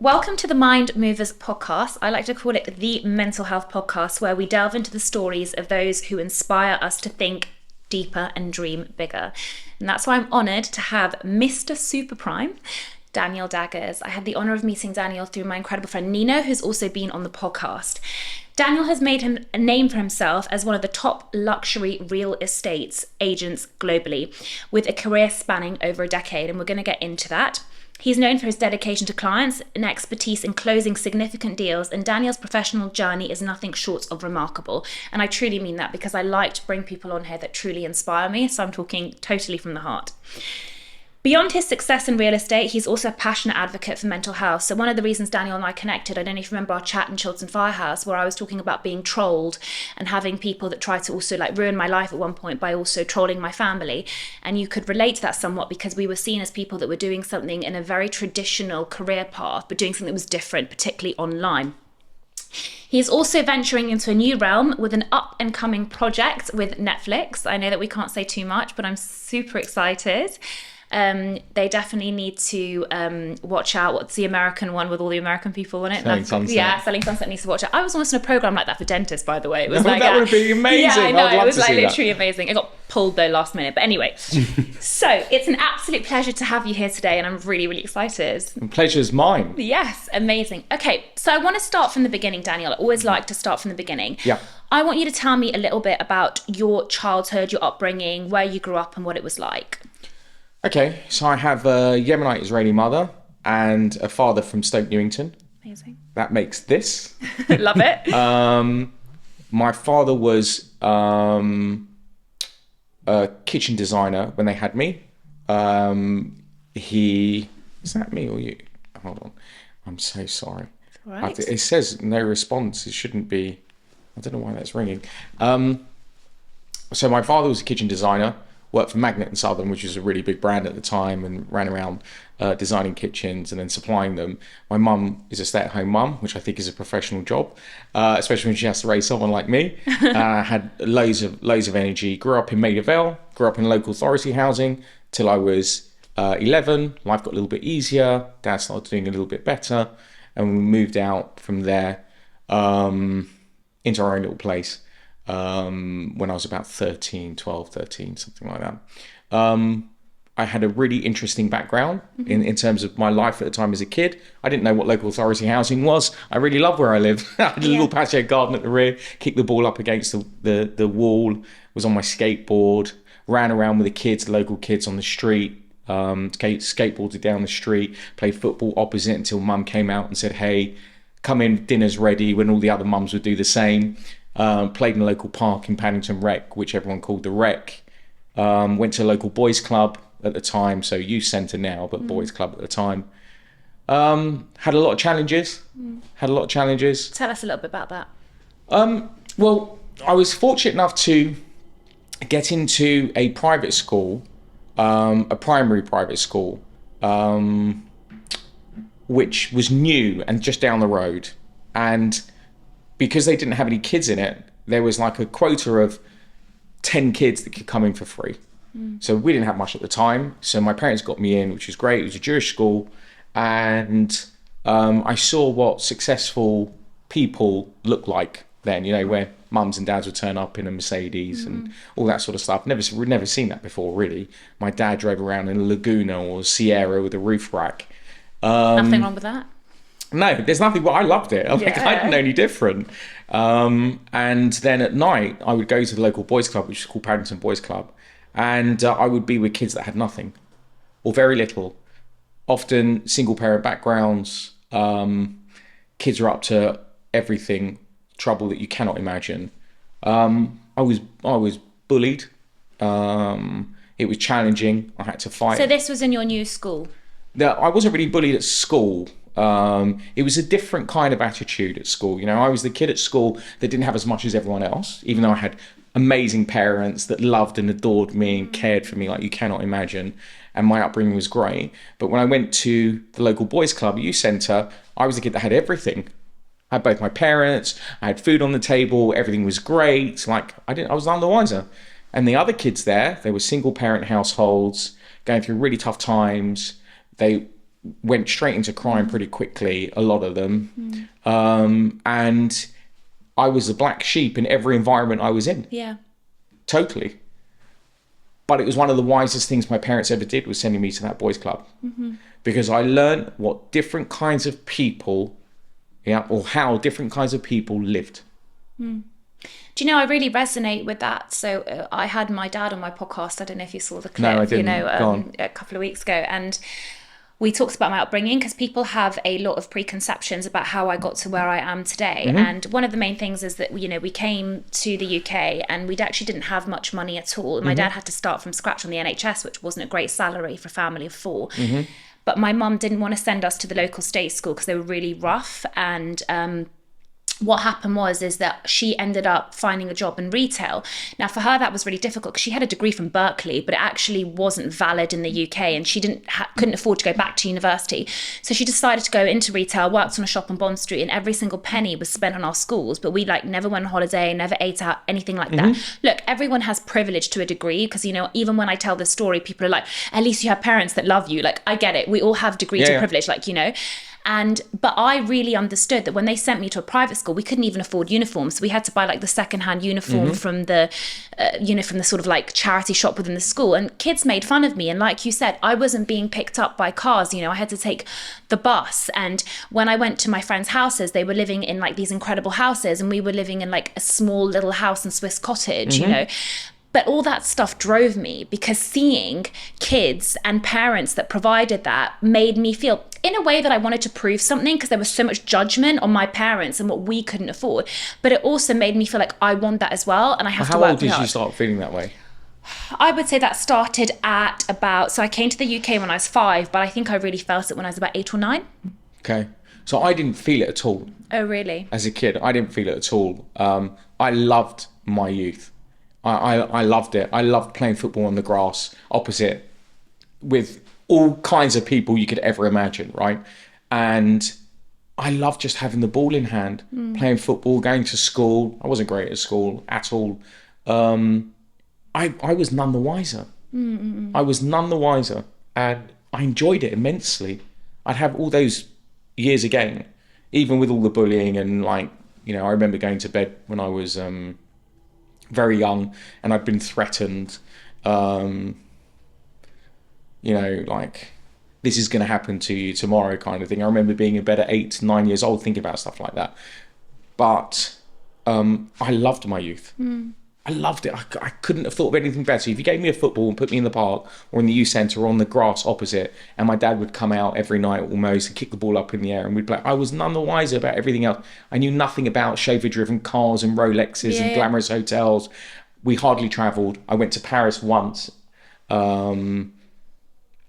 Welcome to the Mind Movers podcast. I like to call it the mental health podcast, where we delve into the stories of those who inspire us to think deeper and dream bigger. And that's why I'm honoured to have Mr. Super Prime, Daniel Daggers. I had the honour of meeting Daniel through my incredible friend Nino, who's also been on the podcast. Daniel has made him a name for himself as one of the top luxury real estate agents globally, with a career spanning over a decade, and we're going to get into that. He's known for his dedication to clients and expertise in closing significant deals, and Daniel's professional journey is nothing short of remarkable. And I truly mean that, because I like to bring people on here that truly inspire me, so I'm talking totally from the heart. Beyond his success in real estate, he's also a passionate advocate for mental health. So one of the reasons Daniel and I connected, I don't know if you remember our chat in Chiltern Firehouse, where I was talking about being trolled and having people that try to also ruin my life at one point by also trolling my family. And you could relate to that somewhat, because we were seen as people that were doing something in a very traditional career path, but doing something that was different, particularly online. He's also venturing into a new realm with an up-and-coming project with Netflix. I know that we can't say too much, but I'm super excited. They definitely need to watch out. What's the American one with all the American people in it? Selling Sunset. Yeah, Selling Sunset needs to watch it. I was almost in a program like that for dentists, by the way. It was that would be amazing. Yeah, I know. I'd love it was to see literally amazing. It got pulled though last minute, but anyway. So it's an absolute pleasure to have you here today, and I'm really, really excited. And pleasure's mine. Yes, amazing. Okay, so I want to start from the beginning, Daniel. I always like to start from the beginning. Yeah. I want you to tell me a little bit about your childhood, your upbringing, where you grew up, and what it was like. Okay, so I have a Yemenite Israeli mother and a father from Stoke Newington. Amazing. That makes this. Love it. My father was a kitchen designer when they had me. Is that me or you? Hold on. I'm so sorry. All right. It says no response. It shouldn't be. I don't know why that's ringing. So my father was a kitchen designer. Worked for Magnet and Southern, which was a really big brand at the time, and ran around designing kitchens and then supplying them. My mum is a stay-at-home mum, which I think is a professional job, especially when she has to raise someone like me. Had loads of energy. Grew up in Maida Vale, grew up in local authority housing till I was 11. Life got a little bit easier. Dad started doing a little bit better, and we moved out from there into our own little place. When I was about 12, 13, something like that. I had a really interesting background in terms of my life at the time as a kid. I didn't know what local authority housing was. I really loved where I lived. I had a little patio garden at the rear, kicked the ball up against the wall, was on my skateboard, ran around with the kids, local kids on the street, skateboarded down the street, played football opposite until mum came out and said, hey, come in, dinner's ready, when all the other mums would do the same. Played in a local park in Paddington Rec, which everyone called the Rec. Went to a local boys club at the time, so youth centre now, but boys club at the time. Had a lot of challenges. Tell us a little bit about that. Well, I was fortunate enough to get into a private school, a primary private school, which was new and just down the road. And because they didn't have any kids in it, there was like a quota of 10 kids that could come in for free. So we didn't have much at the time. So my parents got me in, which was great. It was a Jewish school. And I saw what successful people look like then, where mums and dads would turn up in a Mercedes and all that sort of stuff. We'd never seen that before, really. My dad drove around in a Laguna or Sierra with a roof rack. Nothing wrong with that. No, there's nothing. Well, I loved it. I didn't know any different. And then at night, I would go to the local boys club, which is called Paddington Boys Club, and I would be with kids that had nothing or very little. Often single parent backgrounds. Kids are up to everything, trouble that you cannot imagine. I was bullied. It was challenging. I had to fight. So this was in your new school? I wasn't really bullied at school. It was a different kind of attitude at school. I was the kid at school that didn't have as much as everyone else, even though I had amazing parents that loved and adored me and cared for me like you cannot imagine. And my upbringing was great. But when I went to the local boys club, youth centre, I was the kid that had everything. I had both my parents, I had food on the table, everything was great. I was none the wiser. And the other kids there, they were single parent households, going through really tough times. They went straight into crime pretty quickly, a lot of them. And I was a black sheep in every environment I was in. Yeah. Totally. But it was one of the wisest things my parents ever did, was sending me to that boys' club. Because I learned what different kinds of people, or how different kinds of people lived. Do you know, I really resonate with that. So I had my dad on my podcast. I don't know if you saw the clip, No, I didn't. Go on. a couple of weeks ago. And we talked about my upbringing, because people have a lot of preconceptions about how I got to where I am today. And one of the main things is that, we came to the UK and we actually didn't have much money at all. My dad had to start from scratch on the NHS, which wasn't a great salary for a family of four. But my mum didn't want to send us to the local state school because they were really rough. And what happened is that she ended up finding a job in retail. Now, for her, that was really difficult because she had a degree from Berkeley, but it actually wasn't valid in the UK, and she couldn't afford to go back to university. So she decided to go into retail, worked on a shop on Bond Street, and every single penny was spent on our schools. But we never went on holiday, never ate out, anything like that. Look, everyone has privilege to a degree, because, even when I tell this story, people are like, at least you have parents that love you. I get it. We all have degrees of privilege, but I really understood that when they sent me to a private school, we couldn't even afford uniforms. So we had to buy the secondhand uniform from the, from the sort of charity shop within the school. And kids made fun of me. And like you said, I wasn't being picked up by cars. I had to take the bus. And when I went to my friends' houses, they were living in these incredible houses, and we were living in a small little house in Swiss Cottage, But all that stuff drove me, because seeing kids and parents that provided that made me feel, in a way, that I wanted to prove something, because there was so much judgment on my parents and what we couldn't afford. But it also made me feel like I want that as well, and I have to work hard. How old did you start feeling that way? I would say that started at so I came to the UK when I was 5, but I think I really felt it when I was about 8 or 9. Okay. So I didn't feel it at all. Oh, really? As a kid, I didn't feel it at all. I loved my youth. I loved it. I loved playing football on the grass opposite, with all kinds of people you could ever imagine, right? And I loved just having the ball in hand, playing football, going to school. I wasn't great at school at all. I was none the wiser. I was none the wiser, and I enjoyed it immensely. I'd have all those years again, even with all the bullying and I remember going to bed when I was very young, and I'd been threatened, this is going to happen to you tomorrow kind of thing. I remember being in bed at 8, 9 years old thinking about stuff like that. But I loved my youth. I loved it. I couldn't have thought of anything better. If you gave me a football and put me in the park or in the youth centre or on the grass opposite, and my dad would come out every night almost and kick the ball up in the air and we'd play, I was none the wiser about everything else. I knew nothing about chauffeur-driven cars and Rolexes and glamorous hotels. We hardly travelled. I went to Paris once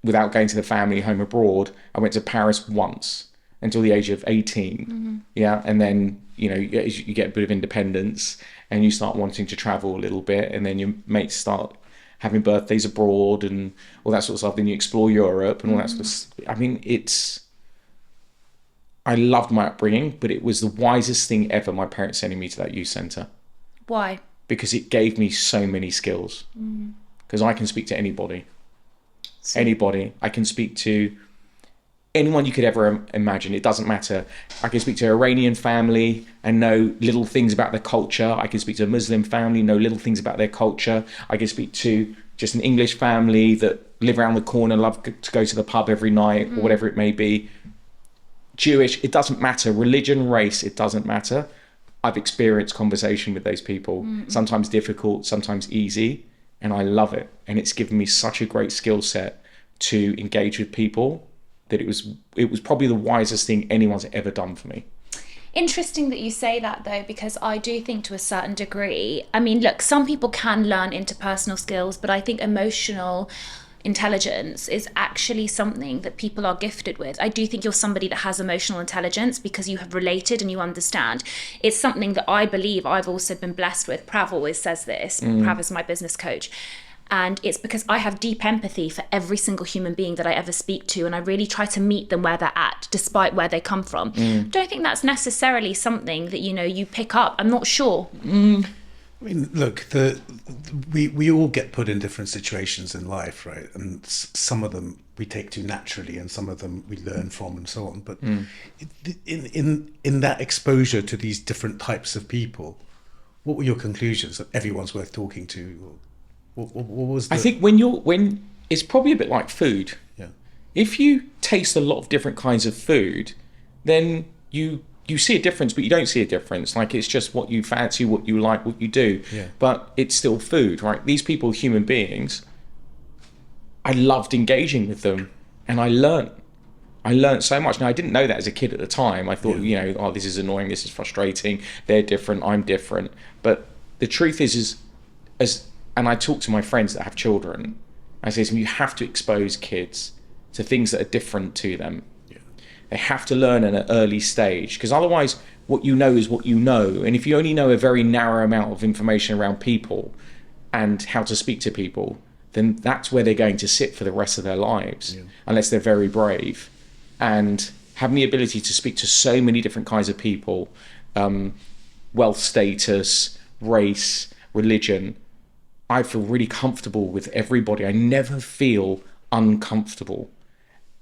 without going to the family home abroad. I went to Paris once until the age of 18. Yeah, and then you get a bit of independence and you start wanting to travel a little bit, and then your mates start having birthdays abroad and all that sort of stuff. Then you explore Europe and all that sort of stuff. I mean, I loved my upbringing, but it was the wisest thing ever, my parents sending me to that youth centre. Why? Because it gave me so many skills. Because I can speak to anybody. Anybody. I can speak to anyone you could ever imagine. It doesn't matter. I can speak to an Iranian family and know little things about their culture. I can speak to a Muslim family, know little things about their culture. I can speak to just an English family that live around the corner, love to go to the pub every night or whatever it may be. Jewish, it doesn't matter. Religion, race, it doesn't matter. I've experienced conversation with those people, sometimes difficult, sometimes easy, and I love it. And it's given me such a great skill set to engage with people that it was probably the wisest thing anyone's ever done for me. Interesting that you say that, though, because I do think to a certain degree, I mean, look, some people can learn interpersonal skills, but I think emotional intelligence is actually something that people are gifted with. I do think you're somebody that has emotional intelligence because you have related and you understand. It's something that I believe I've also been blessed with. Prav always says this. Prav is my business coach. And it's because I have deep empathy for every single human being that I ever speak to, and I really try to meet them where they're at, despite where they come from. Don't think that's necessarily something that, you pick up. I'm not sure. I mean, look, we all get put in different situations in life, right? And some of them we take to naturally, and some of them we learn from, and so on. But in that exposure to these different types of people, what were your conclusions? That everyone's worth talking to? What was the... I think when it's probably a bit like food. Yeah. If you taste a lot of different kinds of food, then you see a difference, but you don't see a difference. Like, it's just what you fancy, what you like, what you do. Yeah. But it's still food, right? These people are human beings. I loved engaging with them, and I learnt so much. Now, I didn't know that as a kid at the time. I thought, oh, this is annoying, this is frustrating, they're different, I'm different. But the truth is and I talk to my friends that have children, I say to them, you have to expose kids to things that are different to them. Yeah. They have to learn at an early stage, because otherwise what you know is what you know. And if you only know a very narrow amount of information around people and how to speak to people, then that's where they're going to sit for the rest of their lives, unless they're very brave. And having the ability to speak to so many different kinds of people, wealth status, race, religion, I feel really comfortable with everybody. I never feel uncomfortable.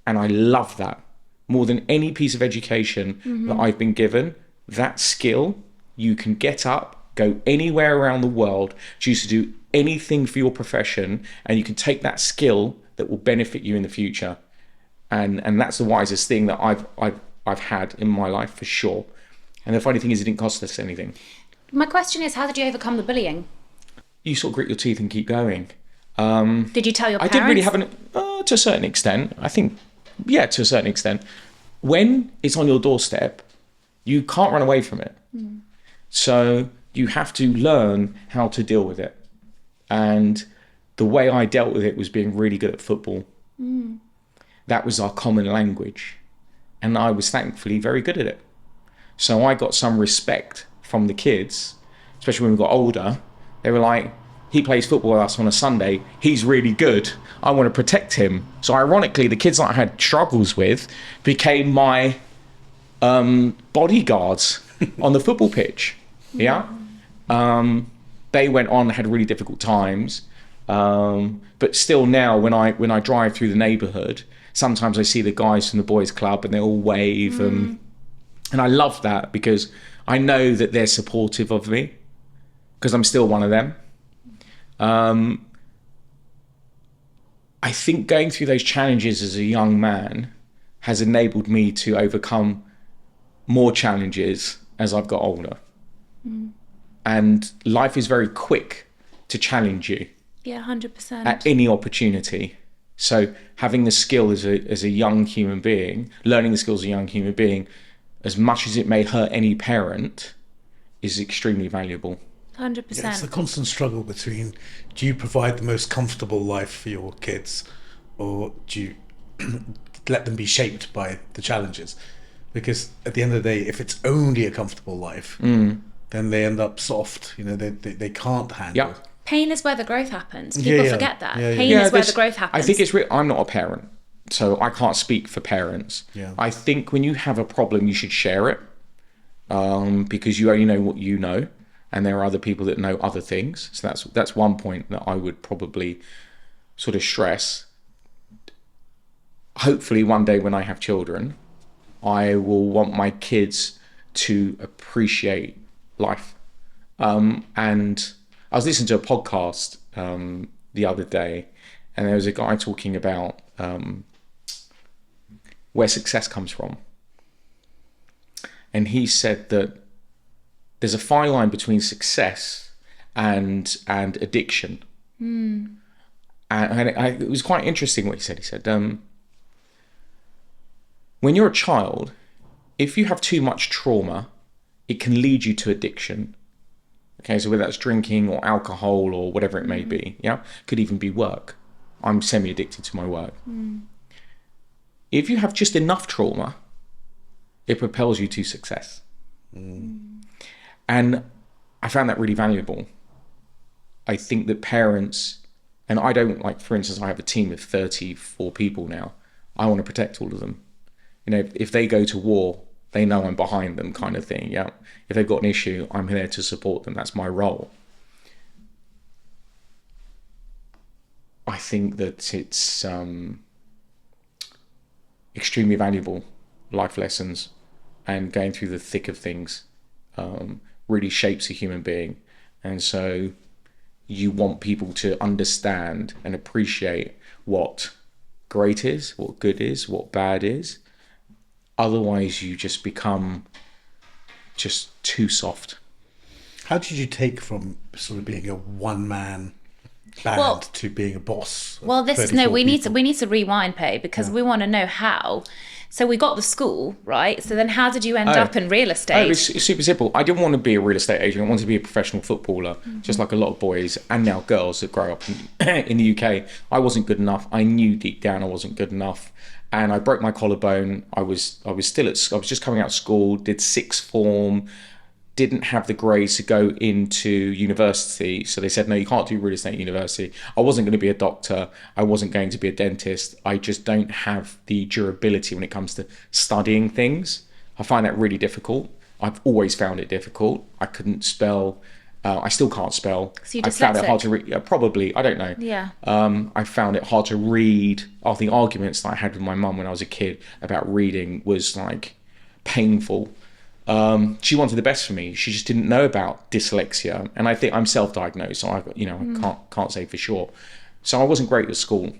And I love that. More than any piece of education that I've been given, that skill, you can get up, go anywhere around the world, choose to do anything for your profession, and you can take that skill that will benefit you in the future. And that's the wisest thing that I've had in my life, for sure. And the funny thing is, it didn't cost us anything. My question is, how did you overcome the bullying? You sort of grit your teeth and keep going. Did you tell your parents? I didn't really have to a certain extent. I think, yeah, to a certain extent. When it's on your doorstep, you can't run away from it. So you have to learn how to deal with it. And the way I dealt with it was being really good at football. That was our common language. And I was thankfully very good at it. So I got some respect from the kids, especially when we got older. They were like, he plays football with us on a Sunday, he's really good, I want to protect him. So ironically, the kids that I had struggles with became my bodyguards on the football pitch. Yeah. They went on, had really difficult times. But still now, when I drive through the neighborhood, sometimes I see the guys from the boys club and they all wave. And I love that, because I know that they're supportive of me, because I'm still one of them. I think going through those challenges as a young man has enabled me to overcome more challenges as I've got older. And life is very quick to challenge you. Yeah, 100%. At any opportunity. So having the skill as a young human being, learning the skills as a young human being, as much as it may hurt any parent, is extremely valuable. 100%. Yeah, it's the constant struggle between, do you provide the most comfortable life for your kids, or do you let them be shaped by the challenges? Because at the end of the day, if it's only a comfortable life, then they end up soft. They can't handle. Yeah. Pain is where the growth happens. People forget that. Pain is where there's- the growth happens. I think it's I'm not a parent, so I can't speak for parents. Yeah. I think when you have a problem, you should share it, because you only know what you know, and there are other people that know other things. So that's one point that I would probably sort of stress. Hopefully one day when I have children, I will want my kids to appreciate life. And I was listening to a podcast the other day, and there was a guy talking about where success comes from. And he said that there's a fine line between success and addiction. And it was quite interesting what he said. He said, when you're a child, if you have too much trauma, it can lead you to addiction. Okay, so whether that's drinking or alcohol or whatever it may be, could even be work. I'm semi-addicted to my work. If you have just enough trauma, it propels you to success. And I found that really valuable. I think that parents, and I don't, like, for instance, I have a team of 34 people now. I want to protect all of them. If they go to war, they know I'm behind them, kind of thing. Yeah. If they've got an issue, I'm there to support them. That's my role. I think that it's extremely valuable life lessons, and going through the thick of things really shapes a human being. And so you want people to understand and appreciate what great is, what good is, what bad is. Otherwise, you just become just too soft. How did you take from sort of being a one-man band to being a boss? Well, we need to rewind, Pay, because we want to know how. So we got the school, right? So then how did you end up in real estate? It's super simple. I didn't want to be a real estate agent. I wanted to be a professional footballer, just like a lot of boys and now girls that grow up in the UK. I wasn't good enough. I knew deep down I wasn't good enough. And I broke my collarbone. I was just coming out of school, did sixth form, didn't have the grades to go into university. So they said, no, you can't do real estate university. I wasn't going to be a doctor. I wasn't going to be a dentist. I just don't have the durability when it comes to studying things. I find that really difficult. I've always found it difficult. I couldn't spell. I still can't spell. So you're I found it dyslexic? hard to read. Probably, I don't know. Yeah. I found it hard to read. The arguments that I had with my mum when I was a kid about reading was like painful. She wanted the best for me. She just didn't know about dyslexia, and I think I'm self-diagnosed, so I can't say for sure. So I wasn't great at school,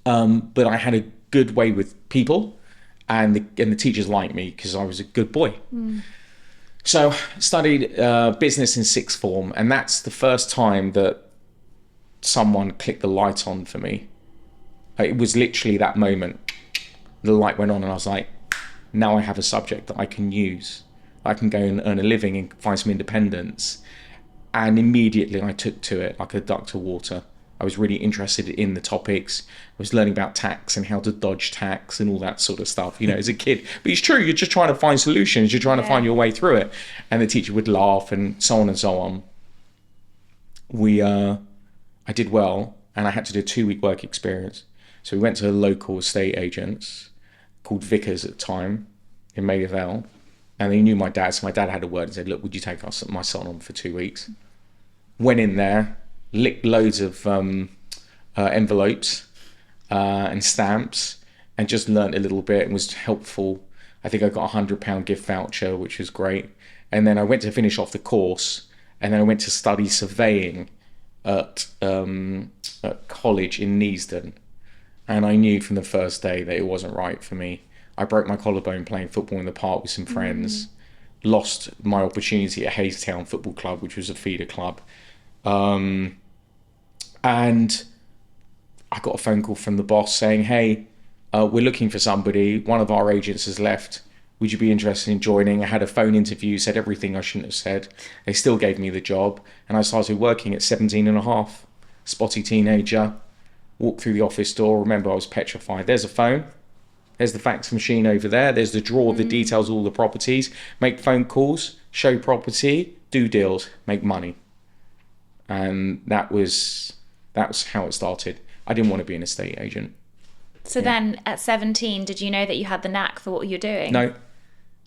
but I had a good way with people, and the teachers liked me because I was a good boy. So I studied business in sixth form, and that's the first time that someone clicked the light on for me. It was literally that moment. The light went on, and I was like, now I have a subject that I can use. I can go and earn a living and find some independence. And immediately I took to it like a duck to water. I was really interested in the topics. I was learning about tax and how to dodge tax and all that sort of stuff, as a kid. But it's true, you're just trying to find solutions. You're trying to find your way through it. And the teacher would laugh and so on and so on. I did well, and I had to do a 2-week work experience. So we went to local estate agents called Vickers at the time in Maida Vale, and they knew my dad, so my dad had a word and said, look, would you take my son on for 2 weeks? Went in there, licked loads of envelopes and stamps, and just learnt a little bit and was helpful. I think I got a £100 gift voucher, which was great. And then I went to finish off the course, and then I went to study surveying at college in Neasden. And I knew from the first day that it wasn't right for me. I broke my collarbone playing football in the park with some friends, lost my opportunity at Haystown Football Club, which was a feeder club. And I got a phone call from the boss saying, hey, we're looking for somebody. One of our agents has left. Would you be interested in joining? I had a phone interview, said everything I shouldn't have said. They still gave me the job. And I started working at 17 and a half, spotty teenager. Walked through the office door. Remember, I was petrified. There's a phone. There's the fax machine over there. There's the drawer of the details, all the properties. Make phone calls, show property, do deals, make money. And that was how it started. I didn't want to be an estate agent. So then at 17, did you know that you had the knack for what you're doing? No.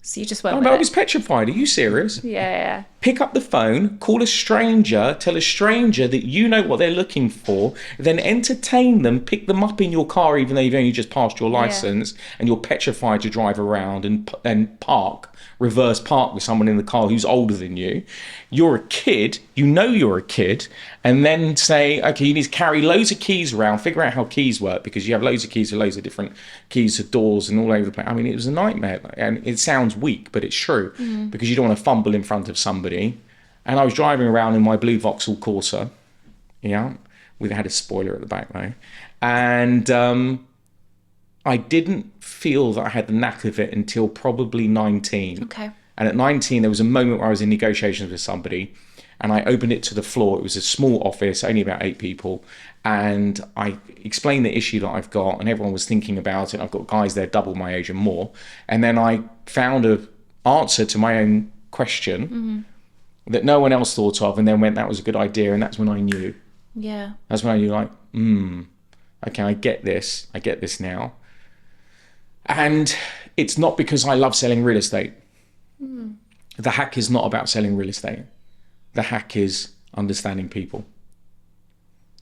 So you just went No, with but I it? was petrified. Are you serious? Yeah. Pick up the phone, call a stranger, tell a stranger that you know what they're looking for, then entertain them, pick them up in your car even though you've only just passed your license, and you're petrified to drive around and reverse park with someone in the car who's older than you. You're a kid, you know you're a kid, and then say, okay, you need to carry loads of keys around, figure out how keys work, because you have loads of keys for loads of different keys to doors and all over the place. I mean, it was a nightmare, and it sounds weak, but it's true, because you don't want to fumble in front of somebody. And I was driving around in my blue Vauxhall Corsa, it had a spoiler at the back though, and I didn't feel that I had the knack of it until probably 19. Okay. And at 19, there was a moment where I was in negotiations with somebody, and I opened it to the floor. It was a small office, only about 8 people, and I explained the issue that I've got, and everyone was thinking about it. I've got guys there double my age and more, and then I found an answer to my own question that no one else thought of, and then went, that was a good idea, and that's when I knew. Yeah. That's when I knew, like, okay, I get this now. And it's not because I love selling real estate. The hack is not about selling real estate. The hack is understanding people.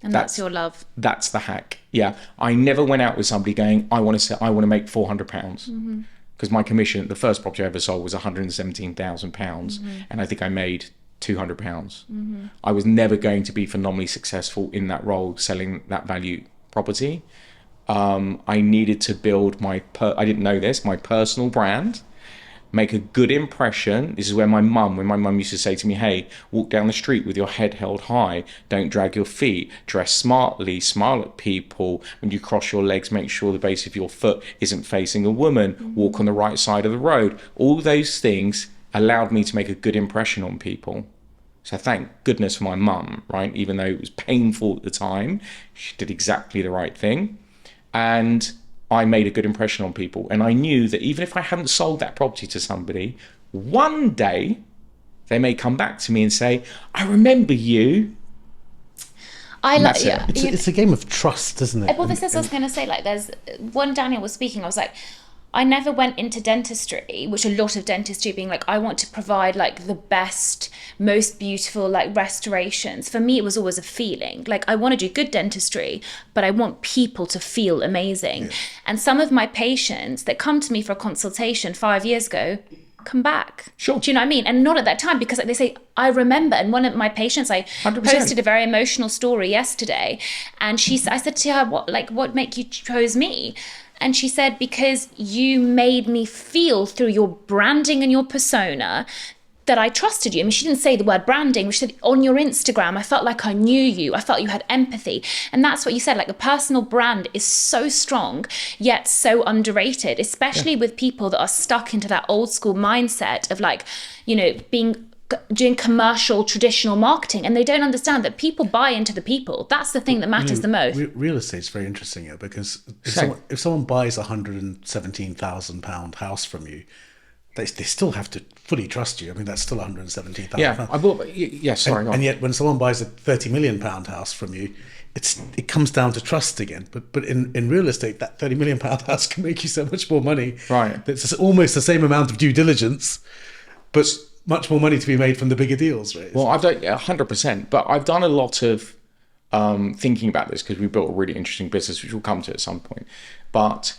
And that's your love. That's the hack. Yeah. I never went out with somebody going, I want to make £400. Because my commission, the first property I ever sold was £117,000. And I think I made £200. I was never going to be phenomenally successful in that role selling that value property. I needed to build I didn't know this, my personal brand, make a good impression. This is where when my mum used to say to me, hey, walk down the street with your head held high, don't drag your feet, dress smartly, smile at people. When you cross your legs, make sure the base of your foot isn't facing a woman, walk on the right side of the road. All those things allowed me to make a good impression on people. So thank goodness for my mum, right? Even though it was painful at the time, she did exactly the right thing. And I made a good impression on people. And I knew that even if I hadn't sold that property to somebody, one day they may come back to me and say, I remember you. It's a game of trust, isn't it? Well, this is what I was going to say. Like, there's when Daniel was speaking, I was like, I never went into dentistry, which a lot of dentistry being like, I want to provide like the best, most beautiful like restorations. For me, it was always a feeling. Like, I want to do good dentistry, but I want people to feel amazing. Yeah. And some of my patients that come to me for a consultation 5 years ago come back. Sure. Do you know what I mean? And not at that time, because like they say, I remember. And one of my patients, I 100%. Posted a very emotional story yesterday, and I said to her, what make you chose me? And she said, because you made me feel through your branding and your persona that I trusted you. I mean, she didn't say the word branding, but she said, on your Instagram, I felt like I knew you. I felt you had empathy. And that's what you said, like a personal brand is so strong, yet so underrated, especially with people that are stuck into that old school mindset of like, you know, doing commercial traditional marketing, and they don't understand that people buy into the people. That's the thing that matters the most. Real estate's very interesting here, because if someone buys a £117,000 house from you, they still have to fully trust you. I mean, that's still £117,000. Yeah, and yet when someone buys a £30 million house from you, it comes down to trust again. But in real estate, that £30 million house can make you so much more money. Right. It's almost the same amount of due diligence, but much more money to be made from the bigger deals, right? Well, I've done 100%, but I've done a lot of thinking about this because we built a really interesting business, which we'll come to at some point. But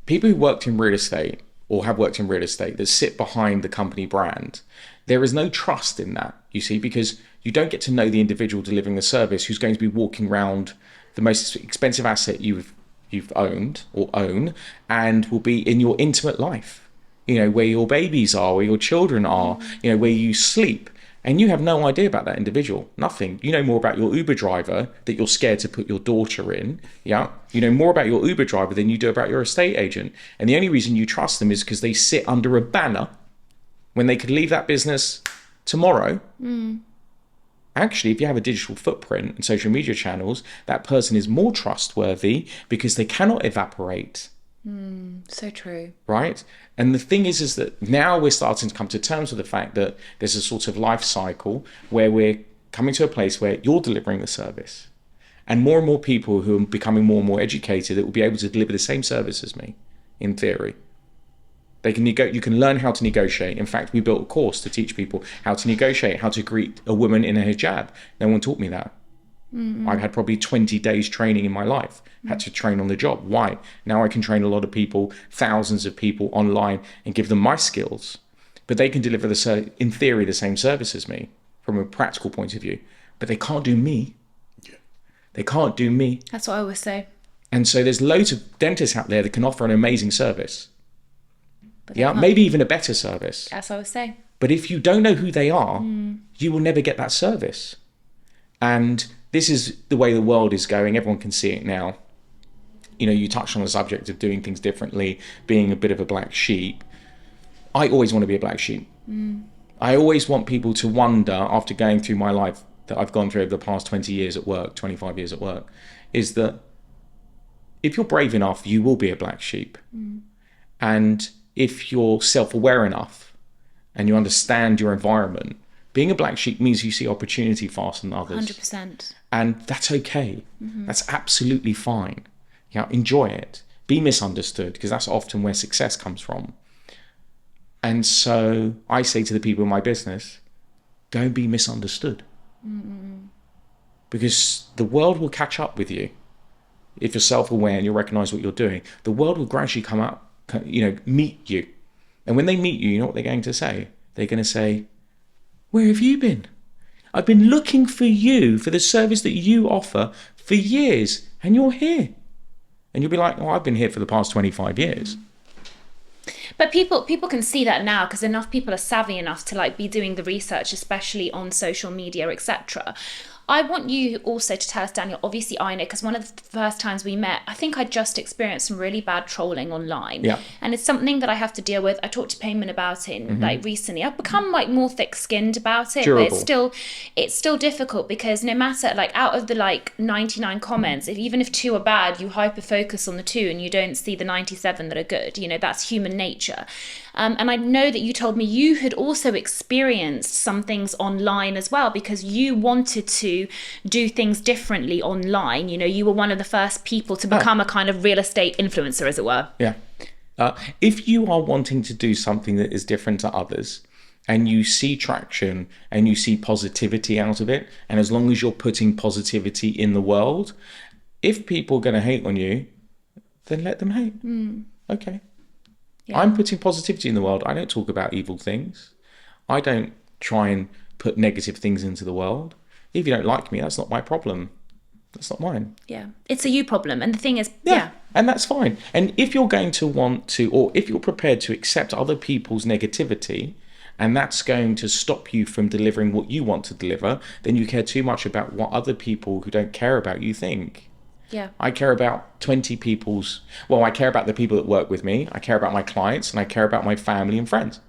people who worked in real estate or have worked in real estate that sit behind the company brand, there is no trust in that, you see, because you don't get to know the individual delivering the service who's going to be walking around the most expensive asset you've owned or own, and will be in your intimate life. You know, where your babies are, where your children are, you know, where you sleep. And you have no idea about that individual, nothing. You know more about your Uber driver that you're scared to put your daughter in, yeah? You know more about your Uber driver than you do about your estate agent. And the only reason you trust them is because they sit under a banner when they could leave that business tomorrow. Actually, if you have a digital footprint and social media channels, that person is more trustworthy because they cannot evaporate. So true. Right? And the thing is that now we're starting to come to terms with the fact that there's a sort of life cycle where we're coming to a place where you're delivering the service. And more people who are becoming more and more educated that will be able to deliver the same service as me, in theory. You can learn how to negotiate. In fact, we built a course to teach people how to negotiate, how to greet a woman in a hijab. No one taught me that. I've had probably 20 days training in my life, had to train on the job. Why? Now I can train a lot of people, thousands of people online, and give them my skills. But they can deliver, in theory, the same service as me from a practical point of view. But they can't do me. Yeah. They can't do me. That's what I always say. And so there's loads of dentists out there that can offer an amazing service. Yeah, maybe even a better service. That's what I always say. But if you don't know who they are, you will never get that service. And this is the way the world is going. Everyone can see it now. You know, you touched on the subject of doing things differently, being a bit of a black sheep. I always want to be a black sheep. I always want people to wonder, after going through my life that I've gone through over the past 20 years at work, 25 years at work, is that if you're brave enough, you will be a black sheep. And if you're self-aware enough and you understand your environment, being a black sheep means you see opportunity faster than others. 100%. And that's okay. That's absolutely fine. You know, enjoy it. Be misunderstood, because that's often where success comes from. And so I say to the people in my business, go and be misunderstood. because the world will catch up with you. If you're self-aware and you recognize what you're doing, the world will gradually come up, meet you. And when they meet you, you know what they're going to say? They're going to say, where have you been? I've been looking for you, for the service that you offer for years, and you're here. And you'll be like, oh, I've been here for the past 25 years. But people can see that now, because enough people are savvy enough to like be doing the research, especially on social media, etc. I want you also to tell us, Daniel, obviously I know, because one of the first times we met, I think I just experienced some really bad trolling online. Yeah. And it's something that I have to deal with. I talked to Payman about it like recently. I've become like more thick-skinned about it, Durable. but it's still difficult, because no matter, like, out of the like 99 comments, even if 2 are bad, you hyper focus on the 2 and you don't see the 97 that are good. That's human nature. And I know that you told me you had also experienced some things online as well, because you wanted to do things differently online. You were one of the first people to become a kind of real estate influencer, as it were. Yeah. If you are wanting to do something that is different to others, and you see traction and you see positivity out of it, and as long as you're putting positivity in the world, if people are going to hate on you, then let them hate. Okay. Yeah. I'm putting positivity in the world. I don't talk about evil things. I don't try and put negative things into the world. If you don't like me, that's not my problem. That's not mine. Yeah. It's a you problem. And the thing is, and that's fine. And if you're going to want to, or if you're prepared to accept other people's negativity, and that's going to stop you from delivering what you want to deliver, then you care too much about what other people who don't care about you think. Yeah. I care about 20 people's, I care about the people that work with me. I care about my clients, and I care about my family and friends.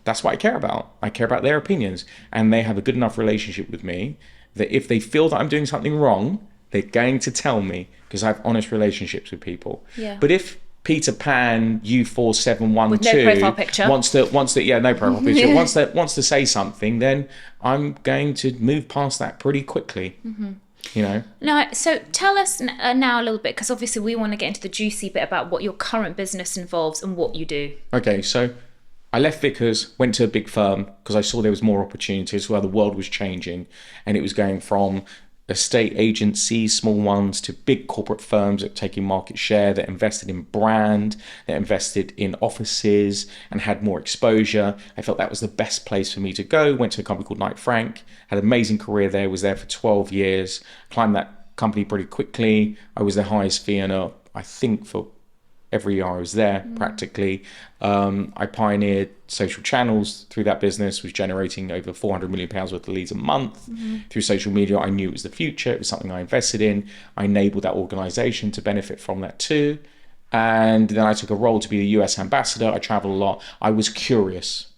That's what I care about. I care about their opinions, and they have a good enough relationship with me that if they feel that I'm doing something wrong, they're going to tell me, because I have honest relationships with people. Yeah. But if Peter Pan U4712 with no profile picture wants to no profile picture wants to say something, then I'm going to move past that pretty quickly. Now, so tell us now a little bit, because obviously we want to get into the juicy bit about what your current business involves and what you do. Okay, so I left Vickers, went to a big firm because I saw there was more opportunities, where the world was changing, and it was going from estate agencies, small ones, to big corporate firms that were taking market share, that invested in brand, that invested in offices and had more exposure. I felt that was the best place for me to go. Went to a company called Knight Frank, had an amazing career there, was there for 12 years, climbed that company pretty quickly. I was the highest fee earner, I think, for every year I was there, practically. I pioneered social channels through that business, was generating over £400 million worth of leads a month. Through social media, I knew it was the future. It was something I invested in. I enabled that organization to benefit from that too. And then I took a role to be the US ambassador. I traveled a lot. I was curious.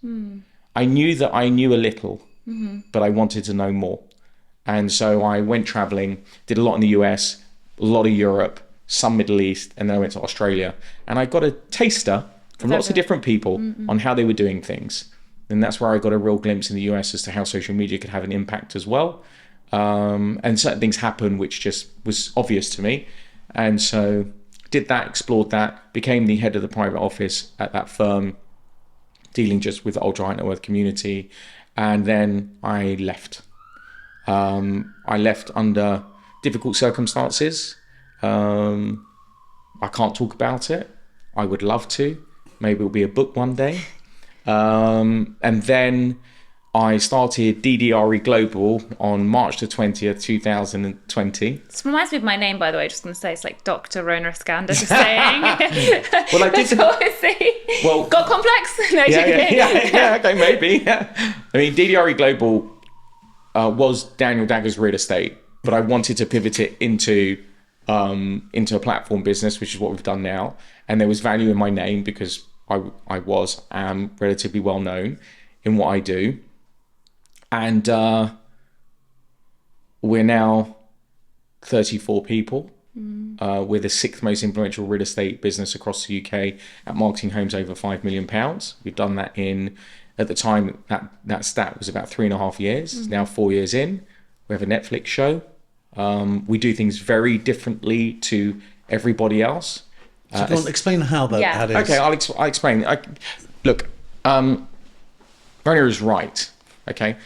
I knew that I knew a little, but I wanted to know more. And so I went traveling, did a lot in the US, a lot of Europe, some Middle East, and then I went to Australia, and I got a taster from lots of different people on how they were doing things. And that's where I got a real glimpse in the US as to how social media could have an impact as well. And certain things happened which just was obvious to me. And so did that, explored that, became the head of the private office at that firm, dealing just with the ultra high net worth community. And then I left. I left under difficult circumstances. I can't talk about it. I would love to. Maybe it'll be a book one day. And then I started DDRE Global on March the 20th, 2020. This reminds me of my name, by the way. Just going to say, it's like Dr. Rhona Eskander, just saying. Well, I did. Well, got complex? No, yeah, okay, maybe. Yeah. I mean, DDRE Global was Daniel Daggers Real Estate, but I wanted to pivot it into a platform business, which is what we've done now. And there was value in my name because I am relatively well known in what I do. And we're now 34 people. We're the 6th most influential real estate business across the UK at marketing homes over £5 million. We've done that at the time, that stat was about 3.5 years. It's now 4 years in. We have a Netflix show. We do things very differently to everybody else. So go on, explain how that is. Okay, I'll explain. Look, Rhona is right. Okay,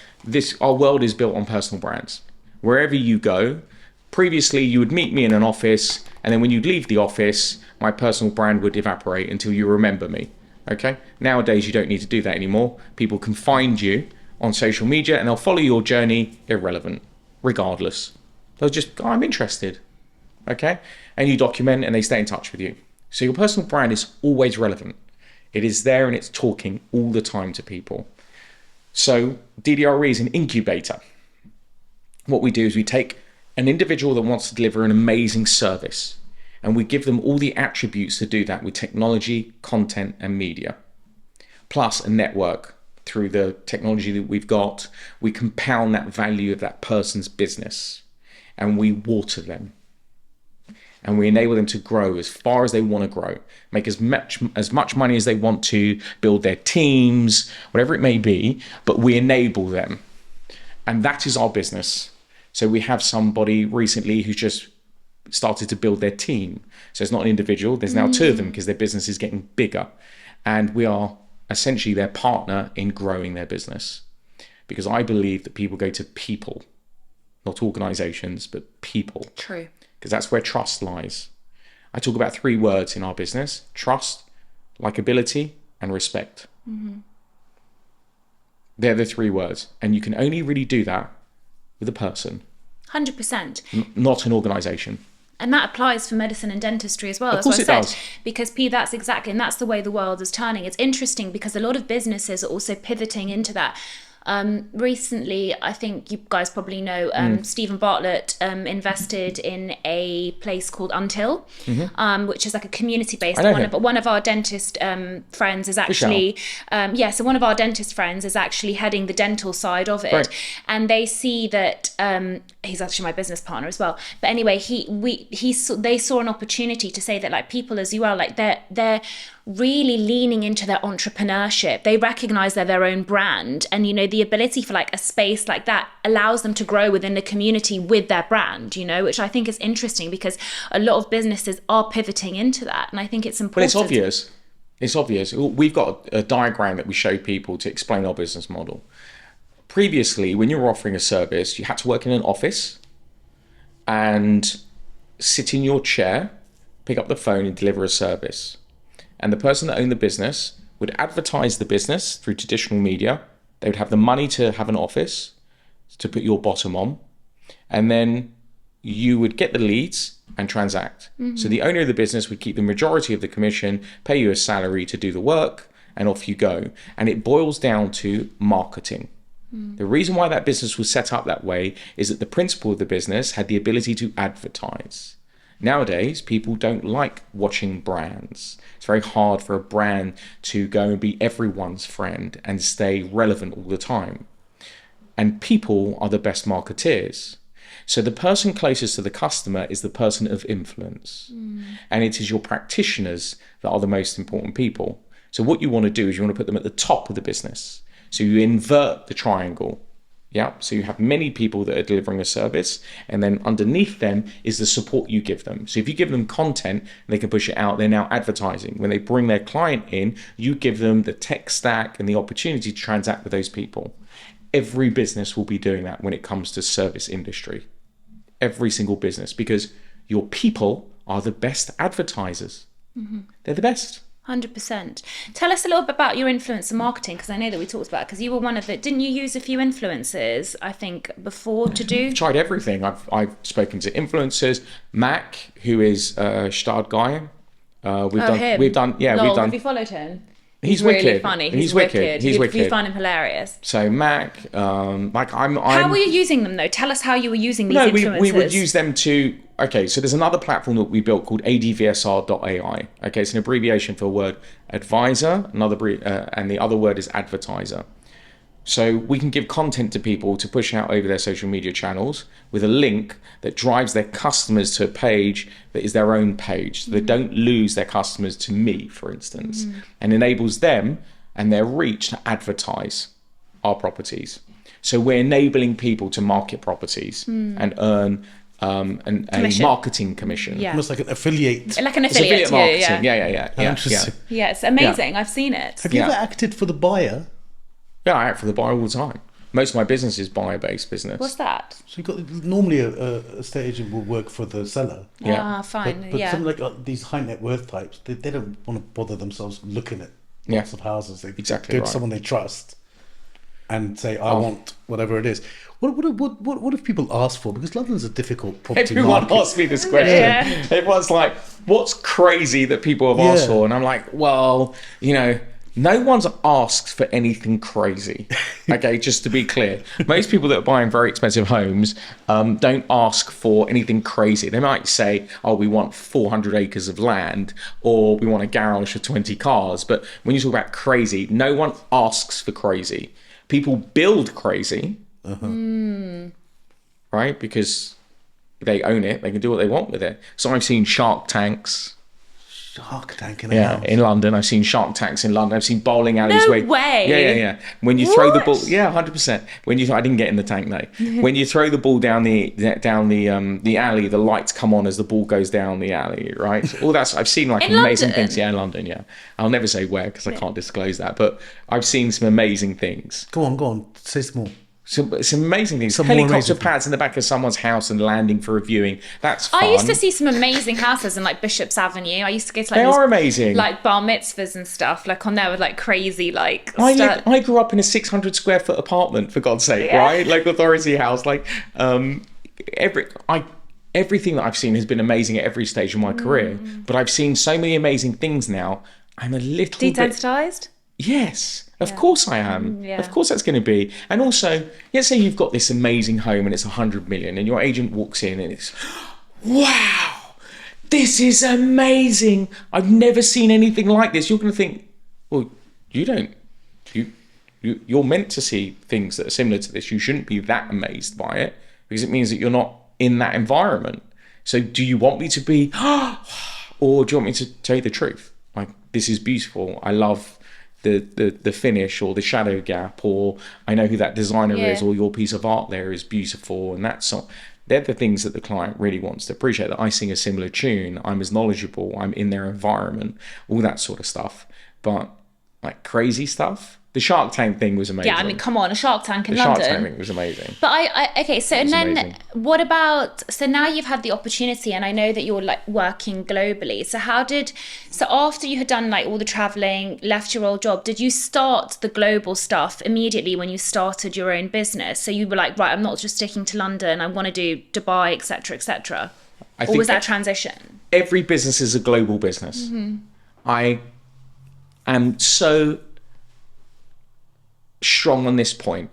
our world is built on personal brands. wherever you go. Previously, you would meet me in an office, and then when you'd leave the office, my personal brand would evaporate until you remember me. Okay? Nowadays, you don't need to do that anymore. People can find you on social media, and they'll follow your journey irrelevant, regardless. They'll just, oh, I'm interested. Okay? And you document, and they stay in touch with you. So your personal brand is always relevant. It is there, and it's talking all the time to people. So DDRE is an incubator. What we do is we take an individual that wants to deliver an amazing service, and we give them all the attributes to do that with technology, content, and media, plus a network. Through the technology that we've got, we compound that value of that person's business, and we water them, and we enable them to grow as far as they want to grow, make as much money as they want to, build their teams, whatever it may be, but we enable them. And that is our business. So we have somebody recently who's just started to build their team. So it's not an individual, there's now 2 of them because their business is getting bigger. And we are essentially their partner in growing their business. Because I believe that people go to people, not organizations, but people. True. Because that's where trust lies. I talk about 3 words in our business: trust, likability, and respect. Mm-hmm. They're the 3 words. And you can only really do that with a person. 100%. Not an organization. And that applies for medicine and dentistry as well. Of course it does. Because that's exactly, and that's the way the world is turning. It's interesting because a lot of businesses are also pivoting into that. Recently, I think you guys probably know, Stephen Bartlett invested in a place called Untitled, which is like a community-based one. But one of our dentist friends is actually, so one of our dentist friends is actually heading the dental side of it, and they see that he's actually my business partner as well. But anyway, they saw an opportunity to say that like people as well, like they're really leaning into their entrepreneurship. They recognize they're their own brand, and the ability for like a space like that allows them to grow within the community with their brand, which I think is interesting because a lot of businesses are pivoting into that, and I think it's important. But it's obvious. We've got a diagram that we show people to explain our business model. Previously, when you were offering a service, you had to work in an office and sit in your chair, pick up the phone and deliver a service. And the person that owned the business would advertise the business through traditional media. They would have the money to have an office to put your bottom on. And then you would get the leads and transact. Mm-hmm. So the owner of the business would keep the majority of the commission, pay you a salary to do the work, and off you go. And it boils down to marketing. Mm. The reason why that business was set up that way is that the principal of the business had the ability to advertise. Nowadays, people don't like watching brands. It's very hard for a brand to go and be everyone's friend and stay relevant all the time. And people are the best marketeers. So the person closest to the customer is the person of influence. Mm. And it is your practitioners that are the most important people. So what you want to do is you want to put them at the top of the business. So you invert the triangle. Yeah, so you have many people that are delivering a service, and then underneath them is the support you give them. So if you give them content and they can push it out, they're now advertising. When they bring their client in, you give them the tech stack and the opportunity to transact with those people. Every business will be doing that when it comes to service industry. Every single business, because your people are the best advertisers. Mm-hmm. They're the best. 100%. Tell us a little bit about your influencer marketing, because I know that we talked about it, because you were one of the, didn't you use a few influencers, I think, before to do? I've tried everything. I've spoken to influencers. Mac, who is Stard guy. We've done. Have you followed him? He's really wicked. Funny. He's wicked. You find him hilarious. So Mac, I'm. How were you using them though? Tell us how you were using these influencers. We would use them to. Okay, so there's another platform that we built called advsr.ai. Okay, it's an abbreviation for a word advisor, and the other word is advertiser. So we can give content to people to push out over their social media channels with a link that drives their customers to a page that is their own page. So they don't lose their customers to me, for instance, and enables them and their reach to advertise our properties. So we're enabling people to market properties and earn a marketing commission. Yeah. Almost like an affiliate. Like an affiliate marketing. Yeah. Interesting. Yeah, it's amazing. I've seen it. Have you ever acted for the buyer? Yeah, I act for the buyer all the time. most of my business is buyer-based business. What's that? So you got normally a estate agent will work for the seller. Yeah. Ah, fine. But yeah. some like these high net worth types, they don't want to bother themselves looking at Yeah. lots of houses. They Exactly go right. to someone they trust and say, I want whatever it is. What if people ask for? Because London's a difficult property Everyone market. asks me this question. Yeah. Everyone's like, what's crazy that people have asked Yeah. for? And I'm like, well, no one's asked for anything crazy. Okay, just to be clear. Most people that are buying very expensive homes don't ask for anything crazy. They might say, oh, we want 400 acres of land, or we want a garage for 20 cars. But when you talk about crazy, no one asks for crazy. People build crazy, right? Because they own it, they can do what they want with it. So I've seen Shark Tanks. Shark Tank in a house. In London. I've seen Shark Tanks in London. I've seen bowling alleys. No way. Yeah. When you throw the ball, What? 100%. I didn't get in the tank though. When you throw the ball down the alley, the lights come on as the ball goes down the alley, right? All that's I've seen like In amazing London? things. Yeah, in London. Yeah, I'll never say where because I can't disclose that. But I've seen some amazing things. Go on. Say some more. Some amazing things. Some more Helicopter amazing pads in the back of someone's house and landing for a viewing. That's fun. I used to see some amazing houses in like Bishop's Avenue. I used to go to like They these, are amazing. like bar mitzvahs and stuff, like on there with like crazy like. I grew up in a 600 square foot apartment, for God's sake, Yeah. right? Like authority house. Like everything that I've seen has been amazing at every stage of my career. But I've seen so many amazing things now. I'm a little bit. Desensitized. Yes, of course I am. Yeah. Of course that's going to be. And also, let's say you've got this amazing home and it's 100 million, and your agent walks in and it's, wow, this is amazing. I've never seen anything like this. You're going to think, well, you don't. You're meant to see things that are similar to this. You shouldn't be that amazed by it because it means that you're not in that environment. So do you want me to be, or do you want me to tell you the truth? Like, this is beautiful. I love the finish or the shadow gap, or I know who that designer Yeah. is, or your piece of art there is beautiful. And that's not, they're the things that the client really wants to appreciate, that I sing a similar tune, I'm as knowledgeable, I'm in their environment, all that sort of stuff. But like crazy stuff, the Shark Tank thing was amazing. Yeah, I mean, come on, a Shark Tank in the Shark London. Tank thing was amazing. But okay, so and then amazing. what about, so now you've had the opportunity, and I know that you're like working globally. So so after you had done like all the traveling, left your old job, did you start the global stuff immediately when you started your own business? So you were like, right, I'm not just sticking to London, I want to do Dubai, etc., etc. Or was that a transition? Every business is a global business. I am so strong on this point.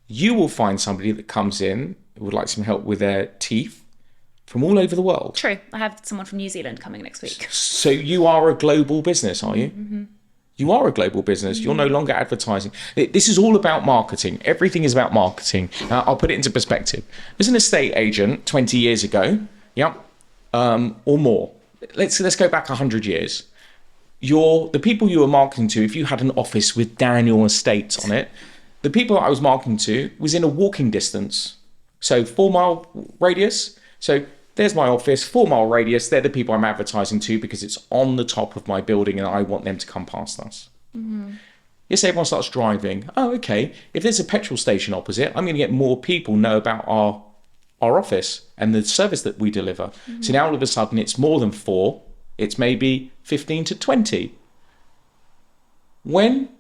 You will find somebody that comes in who would like some help with their teeth from all over the world. True. I have someone from New Zealand coming next week. So you are a global business, are you? You are a global business. You're no longer advertising. This is all about marketing. Everything is about marketing. Now, I'll put it into perspective. As an estate agent 20 years ago, or more, let's go back 100 years. The people you were marketing to, if you had an office with Daniel Estates on it, the people that I was marketing to was in a walking distance. So 4-mile radius. So there's my office, 4-mile radius. They're the people I'm advertising to because it's on the top of my building and I want them to come past us. Yes, everyone starts driving. Oh, okay. If there's a petrol station opposite, I'm going to get more people know about our office and the service that we deliver. So now all of a sudden it's more than 4. It's maybe 15 to 20. When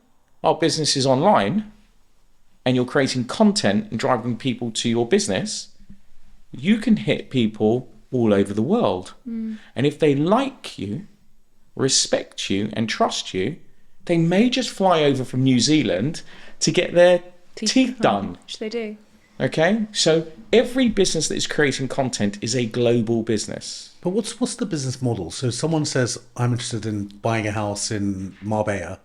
our business is online and you're creating content and driving people to your business, you can hit people all over the world. And if they like you, respect you and trust you, they may just fly over from New Zealand to get their teeth done. Which they do. Okay? So every business that is creating content is a global business. But what's the business model? So someone says, I'm interested in buying a house in Marbella.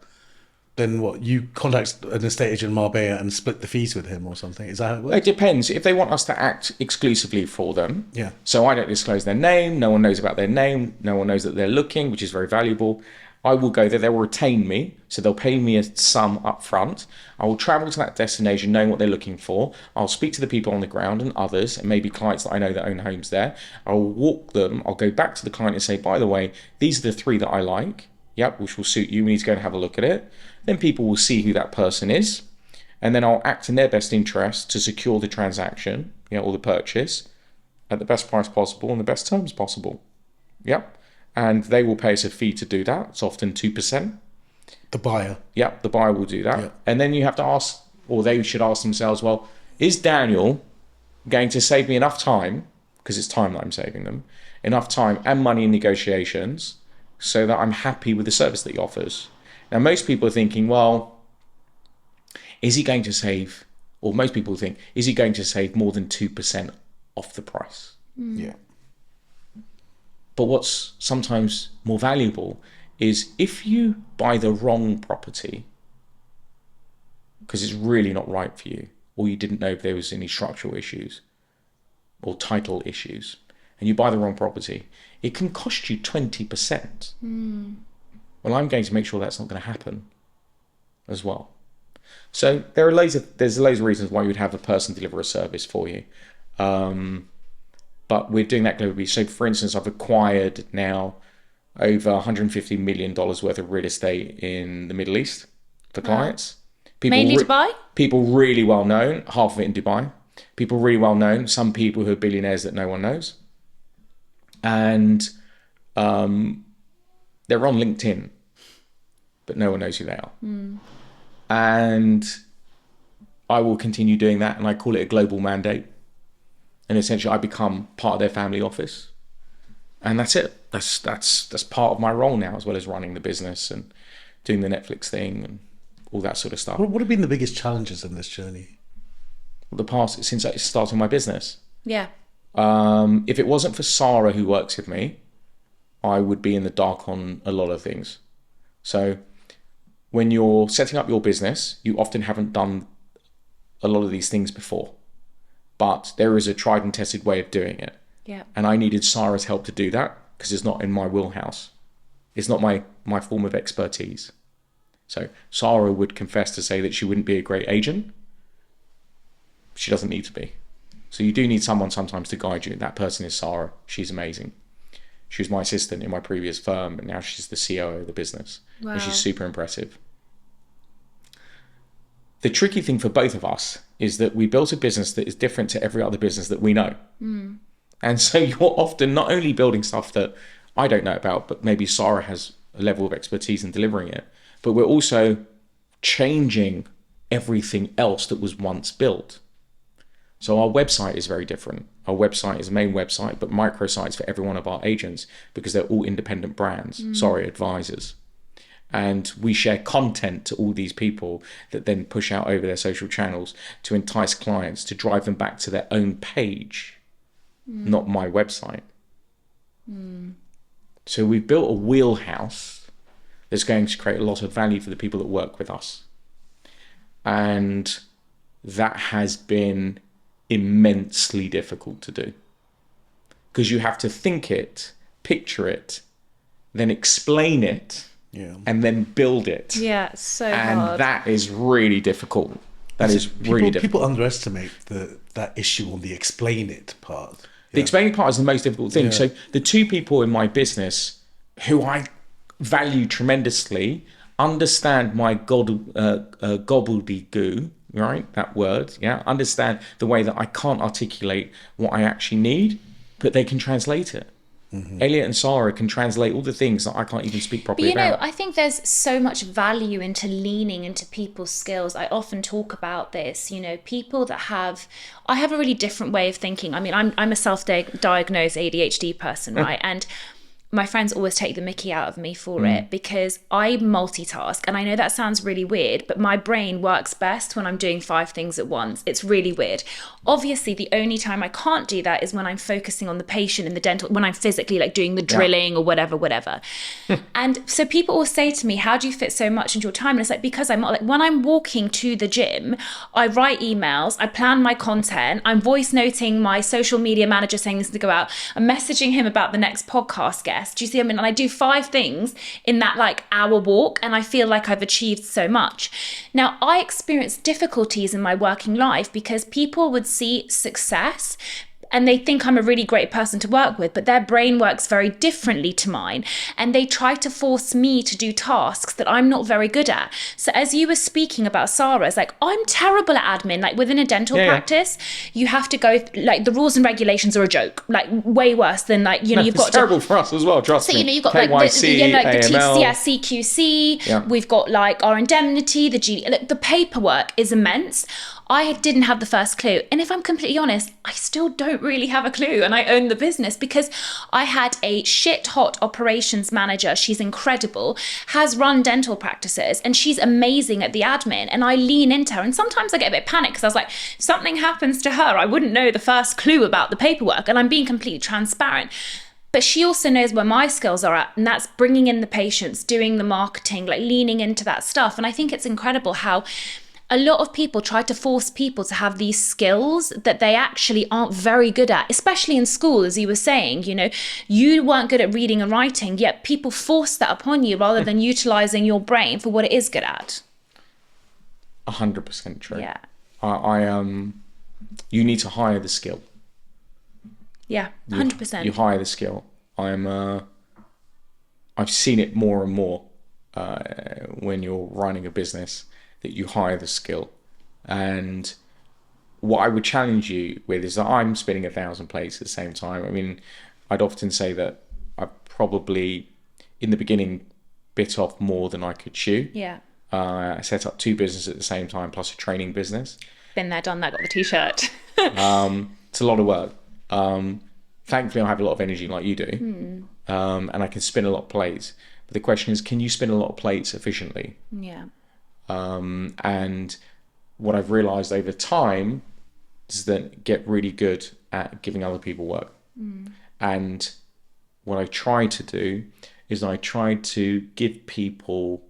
Then what? You contact an estate agent in Marbella and split the fees with him or something? Is that how it works? It depends. If they want us to act exclusively for them, Yeah. so I don't disclose their name, no one knows about their name, no one knows that they're looking, which is very valuable. I will go there, they'll retain me, so they'll pay me a sum up front. I will travel to that destination knowing what they're looking for. I'll speak to the people on the ground and others, and maybe clients that I know that own homes there. I'll walk them, I'll go back to the client and say, by the way, these are the 3 that I like, which will suit you, we need to go and have a look at it. Then people will see who that person is. and then I'll act in their best interest to secure the transaction, or the purchase at the best price possible and the best terms possible. Yep. And they will pay us a fee to do that. It's often 2%. The buyer. Yep, the buyer will do that. Yeah. And then you have to ask, or they should ask themselves, well, is Daniel going to save me enough time, because it's time that I'm saving them, enough time and money in negotiations so that I'm happy with the service that he offers? Now, most people are thinking, well, is he going to save, or most people think, is he going to save more than 2% off the price? Yeah. But what's sometimes more valuable is if you buy the wrong property, because it's really not right for you, or you didn't know if there was any structural issues or title issues, and you buy the wrong property, it can cost you 20%. Well, I'm going to make sure that's not going to happen as well. So there's loads of reasons why you would have a person deliver a service for you. But we're doing that globally. So for instance, I've acquired now over $150 million worth of real estate in the Middle East for clients. People Mainly Dubai? People really well known, half of it in Dubai. People really well known, some people who are billionaires that no one knows. And they're on LinkedIn, but no one knows who they are. And I will continue doing that, and I call it a global mandate. And essentially I become part of their family office. And that's it. That's part of my role now, as well as running the business and doing the Netflix thing and all that sort of stuff. What have been the biggest challenges in this journey? The past, since I started my business. Yeah. If it wasn't for Sarah, who works with me, I would be in the dark on a lot of things. So when you're setting up your business, you often haven't done a lot of these things before, but there is a tried and tested way of doing it. Yeah. And I needed Sarah's help to do that, because it's not in my wheelhouse. It's not my form of expertise. So Sarah would confess to say that she wouldn't be a great agent. She doesn't need to be. So you do need someone sometimes to guide you. That person is Sarah. She's amazing. She was my assistant in my previous firm, and now she's the COO of the business. Wow. And she's super impressive. The tricky thing for both of us is that we built a business that is different to every other business that we know. And so you're often not only building stuff that I don't know about, but maybe Sarah has a level of expertise in delivering it, but we're also changing everything else that was once built. So our website is very different. Our website is a main website, but microsites for every one of our agents, because they're all independent brands, advisors. And we share content to all these people that then push out over their social channels to entice clients, to drive them back to their own page, not my website. So we've built a wheelhouse that's going to create a lot of value for the people that work with us. And that has been immensely difficult to do, because you have to think it, picture it, then explain it, and then build it. Yeah, so and hard. That is really difficult. Really difficult. People underestimate that issue on the explain it part. The explaining part is the most difficult thing. So the two people in my business who I value tremendously understand my gobbledygoo, right? That word, understand the way that I can't articulate what I actually need, but they can translate it. Elliot and Sarah can translate all the things that I can't even speak properly about. I think there's so much value into leaning into people's skills. I often talk about this, people that I have a really different way of thinking. I mean, I'm a self-diagnosed ADHD person, right? And my friends always take the mickey out of me for it, because I multitask. And I know that sounds really weird, but my brain works best when I'm doing 5 things at once. It's really weird. Obviously, the only time I can't do that is when I'm focusing on the patient in the dental, when I'm physically doing the drilling or whatever. And so people will say to me, how do you fit so much into your time? And it's because I'm when I'm walking to the gym, I write emails, I plan my content, I'm voice noting my social media manager saying this to go out, I'm messaging him about the next podcast guest. Do you see? And I do 5 things in that hour walk, and I feel like I've achieved so much. Now, I experienced difficulties in my working life because people would see success and they think I'm a really great person to work with, but their brain works very differently to mine. And they try to force me to do tasks that I'm not very good at. So as you were speaking about Sarah's, like, I'm terrible at admin. Like within a dental practice, you have to go, like, the rules and regulations are a joke, like way worse than, like, you know, you've got it's terrible for us as well, trust me. so, you know, you've got KYC, like the AML. CQC, we've got like our indemnity, the paperwork is immense. I didn't have the first clue. And if I'm completely honest, I still don't really have a clue. And I own the business because I had a shit hot operations manager. She's incredible, has run dental practices, and she's amazing at the admin. And I lean into her. And sometimes I get a bit panicked because I was like, if something happens to her, I wouldn't know the first clue about the paperwork. And I'm being completely transparent. But she also knows where my skills are at, and that's bringing in the patients, doing the marketing, like leaning into that stuff. And I think it's incredible how a lot of people try to force people to have these skills that they actually aren't very good at, especially in school, as you were saying. You know, you weren't good at reading and writing, yet people force that upon you rather than utilizing your brain for what it is good at. 100% true. Yeah. You need to hire the skill. Yeah, 100%. You hire the skill. I've seen it more and more when you're running a business, that you hire the skill. And what I would challenge you with is that I'm spinning 1,000 plates at the same time. I mean, I'd often say that I probably, in the beginning, bit off more than I could chew. Yeah. I set up 2 businesses at the same time, plus a training business. Been there, done that, got the t-shirt. It's a lot of work. Thankfully, I have a lot of energy like you do, and I can spin a lot of plates. But the question is, can you spin a lot of plates efficiently? Yeah. And what I've realized over time is that get really good at giving other people work. And what I try to do is I try to give people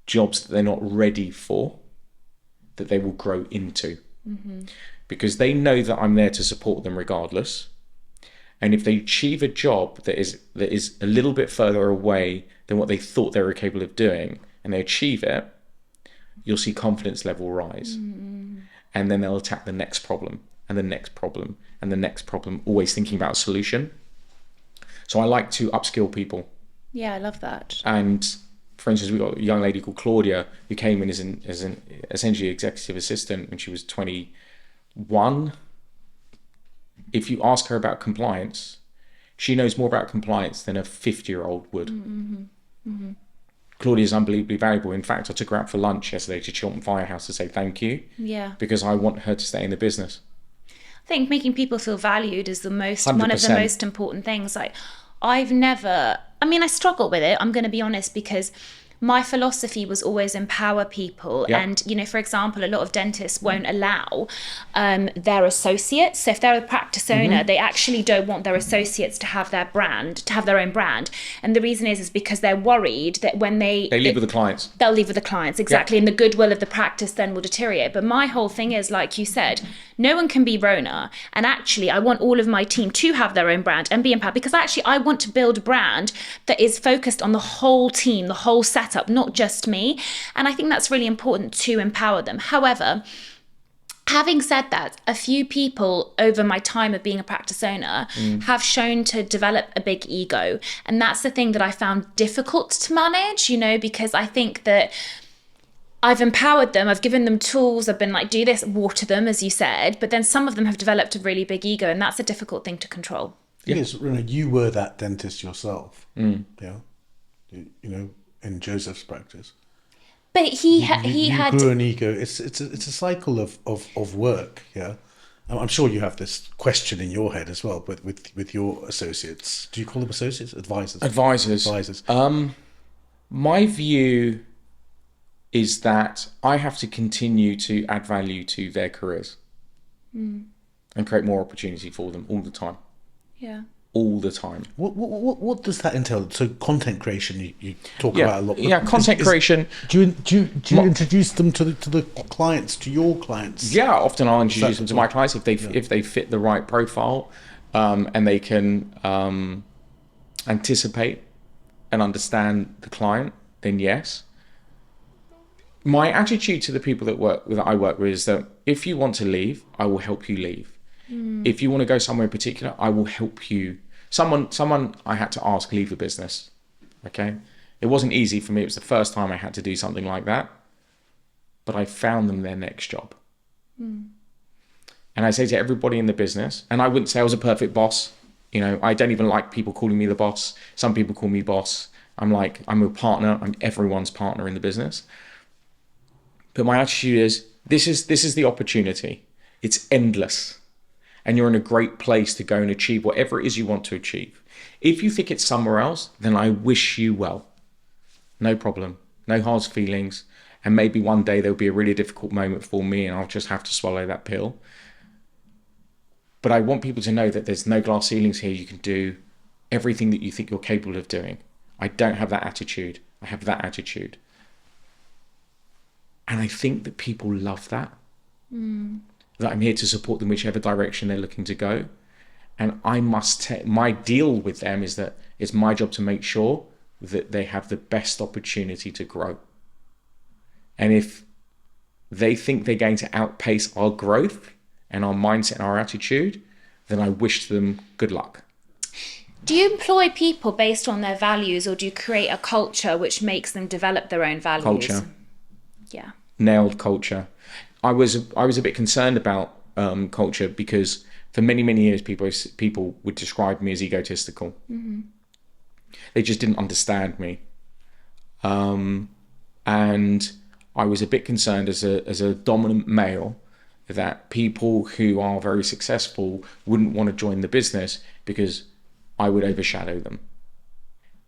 jobs that they're not ready for, that they will grow into. Because they know that I'm there to support them regardless. And if they achieve a job that is a little bit further away than what they thought they were capable of doing, and they achieve it, you'll see confidence level rise. And then they'll attack the next problem, and the next problem, and the next problem, always thinking about a solution. So I like to upskill people. Yeah, I love that. And for instance, we've got a young lady called Claudia who came in as an essentially executive assistant when she was 21. If you ask her about compliance, she knows more about compliance than a 50-year-old would. Claudia is unbelievably valuable. In fact, I took her out for lunch yesterday to Chiltern Firehouse to say thank you. Yeah. Because I want her to stay in the business. I think making people feel valued is the most 100%. one of the most important things. Like, I struggle with it, I'm going to be honest, because my philosophy was always empower people. Yeah. And, you know, for example, a lot of dentists won't allow their associates. So if they're a practice owner, they actually don't want their associates to have their own brand. And the reason is because they're worried that when they leave with the clients. They'll leave with the clients, exactly. Yeah. And the goodwill of the practice then will deteriorate. But my whole thing is, like you said, no one can be Rhona. And actually, I want all of my team to have their own brand and be empowered, because actually I want to build a brand that is focused on the whole team, the whole setup, not just me. And I think that's really important to empower them. However, having said that, a few people over my time of being a practice owner have shown to develop a big ego. And that's the thing that I found difficult to manage, you know, because I think that I've empowered them, I've given them tools, I've been like, do this, water them, as you said, but then some of them have developed a really big ego, and that's a difficult thing to control. Yes, you were that dentist yourself, yeah, you know, in Joseph's practice. But he had grew an ego. It's a cycle of work, yeah. I'm sure you have this question in your head as well, but with your associates. Do you call them associates? Advisors. My view is that I have to continue to add value to their careers and create more opportunity for them all the time. Yeah. All the time. What does that entail? So content creation, you talk about a lot. Yeah, content creation. Do you introduce them to the clients, to your clients? Yeah, often I'll introduce them to my clients if they fit the right profile, and they can anticipate and understand the client. Then yes. My attitude to the people that I work with is that if you want to leave, I will help you leave. If you want to go somewhere in particular, I will help you. Someone I had to ask leave the business. Okay. It wasn't easy for me. It was the first time I had to do something like that. But I found them their next job. And I say to everybody in the business, and I wouldn't say I was a perfect boss. You know, I don't even like people calling me the boss. Some people call me boss. I'm a partner. I'm everyone's partner in the business. But my attitude is, this is the opportunity. It's endless. And you're in a great place to go and achieve whatever it is you want to achieve. If you think it's somewhere else, then I wish you well. No problem. No hard feelings. And maybe one day there'll be a really difficult moment for me and I'll just have to swallow that pill. But I want people to know that there's no glass ceilings here. You can do everything that you think you're capable of doing. I don't have that attitude. I have that attitude. And I think that people love that. That I'm here to support them whichever direction they're looking to go. And I must my deal with them is that it's my job to make sure that they have the best opportunity to grow. And if they think they're going to outpace our growth and our mindset and our attitude, then I wish them good luck. Do you employ people based on their values, or do you create a culture which makes them develop their own values? Culture. Yeah. Nailed culture. I was a bit concerned about culture because for many, many years people would describe me as egotistical. They just didn't understand me. And I was a bit concerned as a dominant male that people who are very successful wouldn't want to join the business because I would overshadow them.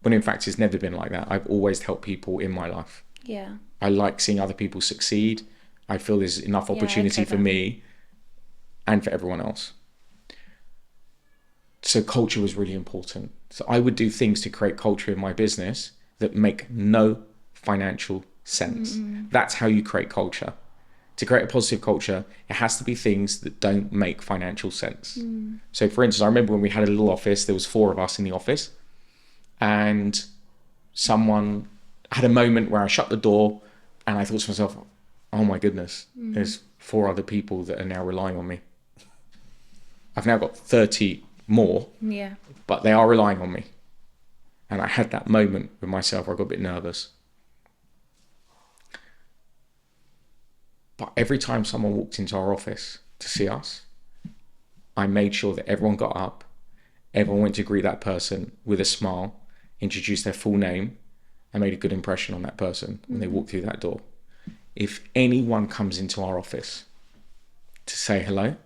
But in fact, it's never been like that. I've always helped people in my life. Yeah. I like seeing other people succeed. I feel there's enough opportunity for me and for everyone else. So culture was really important. So I would do things to create culture in my business that make no financial sense. That's how you create culture. To create a positive culture, it has to be things that don't make financial sense. So for instance, I remember when we had a little office, there was 4 of us in the office, and someone had a moment where I shut the door and I thought to myself, oh my goodness, there's 4 other people that are now relying on me. I've now got 30 more, but they are relying on me. And I had that moment with myself where I got a bit nervous. But every time someone walked into our office to see us, I made sure that everyone got up, everyone went to greet that person with a smile, introduced their full name, and made a good impression on that person when they walked through that door. If anyone comes into our office to say hello,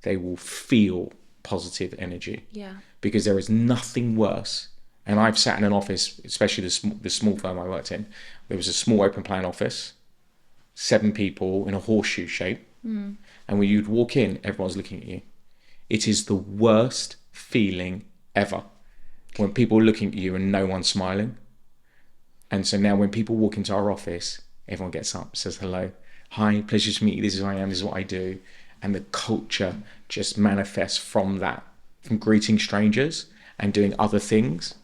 they will feel positive energy. Yeah. Because there is nothing worse. And I've sat in an office, especially the small firm I worked in, there was a small open plan office, 7 people in a horseshoe shape. And when you'd walk in, everyone's looking at you. It is the worst feeling ever when people are looking at you and no one's smiling. And so now when people walk into our office, everyone gets up, says hello. Hi, pleasure to meet you. This is who I am. This is what I do. And the culture just manifests from that, from greeting strangers and doing other things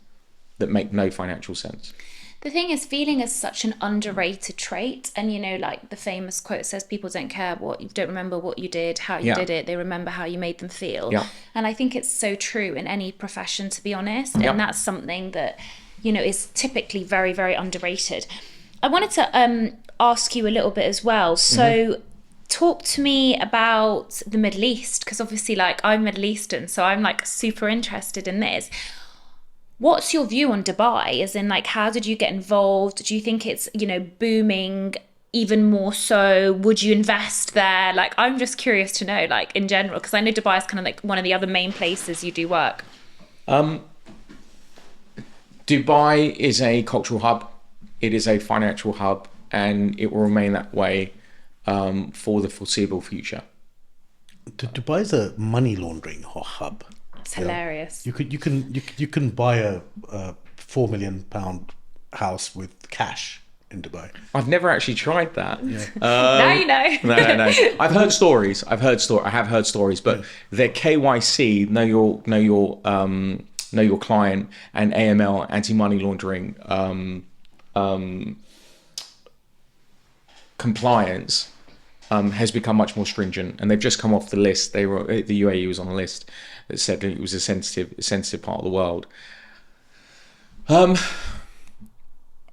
that make no financial sense. The thing is, feeling is such an underrated trait. And, you know, like the famous quote says, people don't care don't remember what you did, how you did it. They remember how you made them feel. Yeah. And I think it's so true in any profession, to be honest. And that's something that, you know, is typically very, very underrated. I wanted to ask you a little bit as well. So talk to me about the Middle East, because obviously, like, I'm Middle Eastern, so I'm like super interested in this. What's your view on Dubai? As in, like, how did you get involved? Do you think it's, you know, booming even more so? Would you invest there? Like, I'm just curious to know, like, in general, because I know Dubai is kind of like one of the other main places you do work. Dubai is a cultural hub. It is a financial hub, and it will remain that way for the foreseeable future. Dubai is a money laundering hub. It's hilarious. You can buy a £4 million house with cash in Dubai. I've never actually tried that. Now you know. No. I've heard stories. I have heard stories, but their KYC, know your client, and AML, anti-money laundering compliance has become much more stringent, and they've just come off the list. The UAE was on a list that said that it was a sensitive part of the world.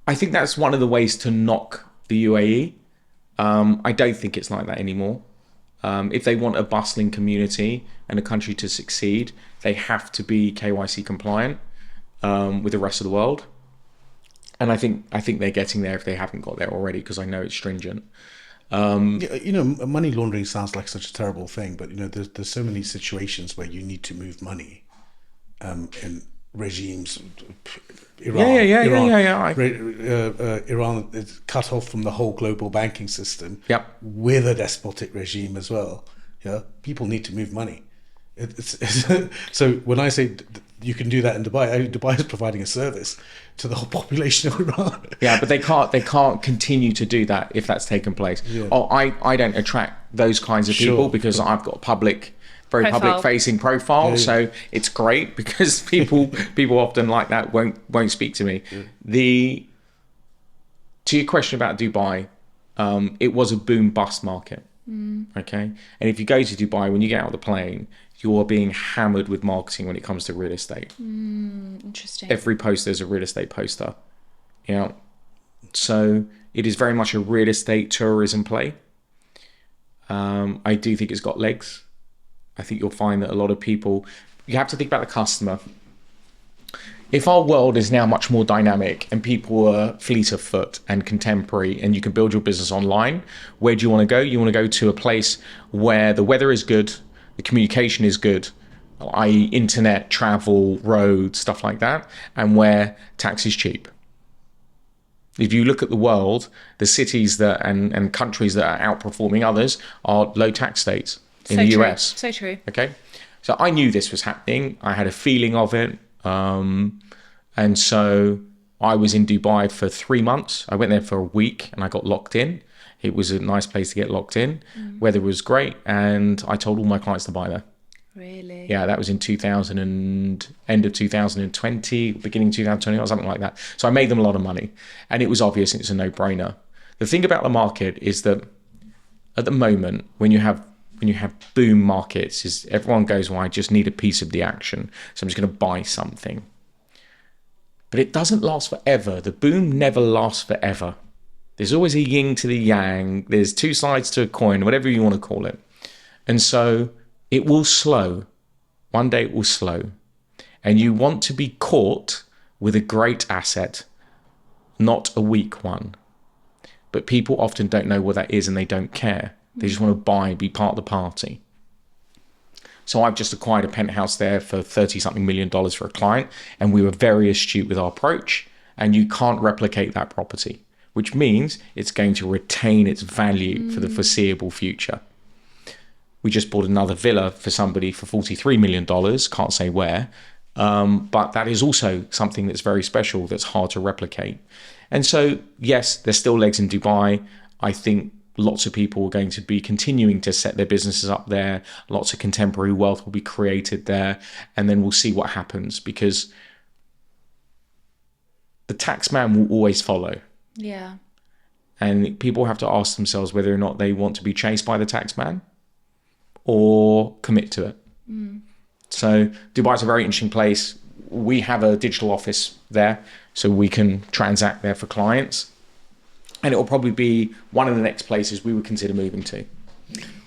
I think that's one of the ways to knock the UAE. I don't think it's like that anymore. If they want a bustling community and a country to succeed, they have to be KYC compliant with the rest of the world. And I think they're getting there if they haven't got there already, because I know it's stringent. Money laundering sounds like such a terrible thing, but there's so many situations where you need to move money in regimes. Iran is cut off from the whole global banking system. Yep. With a despotic regime as well. Yeah, people need to move money. So when I say you can do that in Dubai, Dubai is providing a service to the whole population of Iran. Yeah, but they can't continue to do that if that's taken place. Yeah. I don't attract those kinds of people because I've got a very public facing profile. So it's great because people often like that won't speak to me. Yeah. To your question about Dubai, it was a boom bust market. Okay, and if you go to Dubai, when you get out of the plane, you're being hammered with marketing when it comes to real estate. Interesting. Every post there's a real estate poster. So it is very much a real estate tourism play. I do think it's got legs. I think you'll find that a lot of people, you have to think about the customer. If our world is now much more dynamic and people are fleet of foot and contemporary and you can build your business online, where do you want to go? You want to go to a place where the weather is good, the communication is good, i.e. internet, travel, roads, stuff like that, and where tax is cheap. If you look at the world, the cities that and countries that are outperforming others are low tax states in the US. So true. Okay. So I knew this was happening. I had a feeling of it. And so I was in Dubai for 3 months. I went there for a week and I got locked in. It was a nice place to get locked in. Weather was great. And I told all my clients to buy there. Really? Yeah, that was in end of 2020, beginning 2021, something like that. So I made them a lot of money, and it was obvious. It's a no-brainer. The thing about the market is that at the moment, when you have boom markets, is everyone goes, well, I just need a piece of the action, so I'm just going to buy something. But it doesn't last forever. The boom never lasts forever. There's always a yin to the yang. There's two sides to a coin, whatever you want to call it. And so it will slow. One day it will slow. And you want to be caught with a great asset, not a weak one. But people often don't know what that is and they don't care. They just want to buy and be part of the party. So I've just acquired a penthouse there for $30-something million for a client. And we were very astute with our approach. And you can't replicate that property, which means it's going to retain its value for the foreseeable future. We just bought another villa for somebody for $43 million, can't say where. But that is also something that's very special, that's hard to replicate. And so, yes, there's still legs in Dubai. I think lots of people are going to be continuing to set their businesses up there. Lots of contemporary wealth will be created there. And then we'll see what happens, because the tax man will always follow. Yeah. And people have to ask themselves whether or not they want to be chased by the tax man or commit to it. So Dubai is a very interesting place. We have a digital office there, so we can transact there for clients. And it will probably be one of the next places we would consider moving to.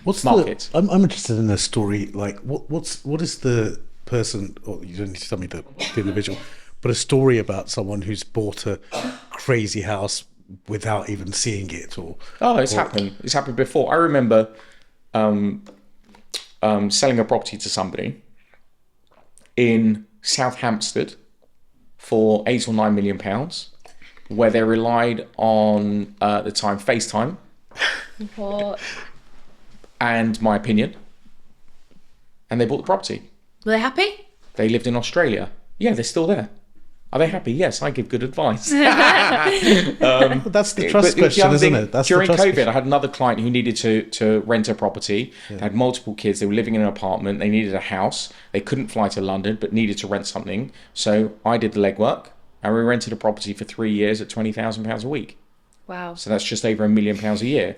What's markets? I'm interested in a story. Like, what is the person? Or you don't need to tell me the individual, but a story about someone who's bought a crazy house without even seeing it, happened. It's happened before. I remember selling a property to somebody in South Hampstead for £8 or £9 million, where they relied on at the time FaceTime and my opinion, and they bought the property. Were they happy? They lived in Australia. Yeah, they're still there. Are they happy? Yes, I give good advice. That's the trust question, isn't it? That's during the trust COVID, I had another client who needed to rent a property. They had multiple kids. They were living in an apartment. They needed a house. They couldn't fly to London, but needed to rent something. So I did the legwork, and we rented a property for 3 years at £20,000 a week. Wow. So that's just over £1 million a year.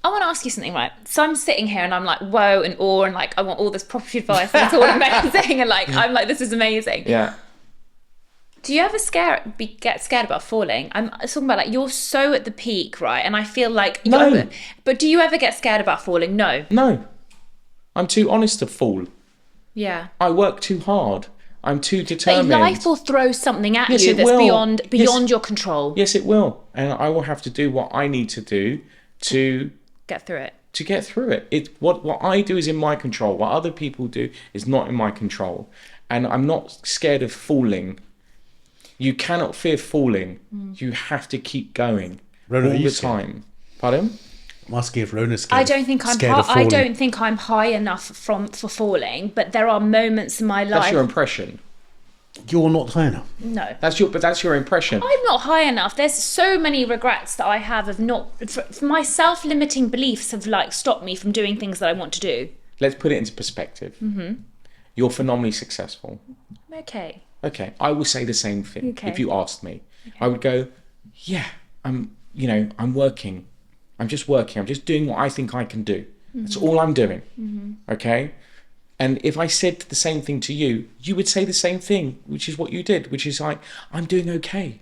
I want to ask you something, right? So I'm sitting here and I'm like, whoa, and awe, and like, I want all this property advice, and it's all amazing, and like, I'm like, this is amazing. Yeah. Do you ever get scared about falling? I'm talking about like, you're so at the peak, right? And I feel like, No. But do you ever get scared about falling? No. No. I'm too honest to fall. Yeah. I work too hard. I'm too But determined. life will throw something at Yes, you it that's will. beyond Yes. your control. Yes, it will. And I will have to do what I need to do to Get through it. get through it. It's what I do is in my control. What other people do is not in my control. And I'm not scared of falling. You cannot fear falling. You have to keep going Rhona, are all you the scared? time. Pardon? I'm asking if Rhona's scared. I don't think I'm scared of I falling. don't think I'm high enough for falling, but there are moments in my life. That's your impression. You're not high enough. No. That's your impression. I'm not high enough. There's so many regrets that I have of not. For my self-limiting beliefs have like stopped me from doing things that I want to do. Let's put it into perspective. You're phenomenally successful. Okay. Okay, I will say the same thing Okay. if you asked me. I would go, yeah, I'm working. I'm just working. I'm just doing what I think I can do. That's all I'm doing. Okay? And if I said the same thing to you, you would say the same thing, which is what you did, which is like, I'm doing okay.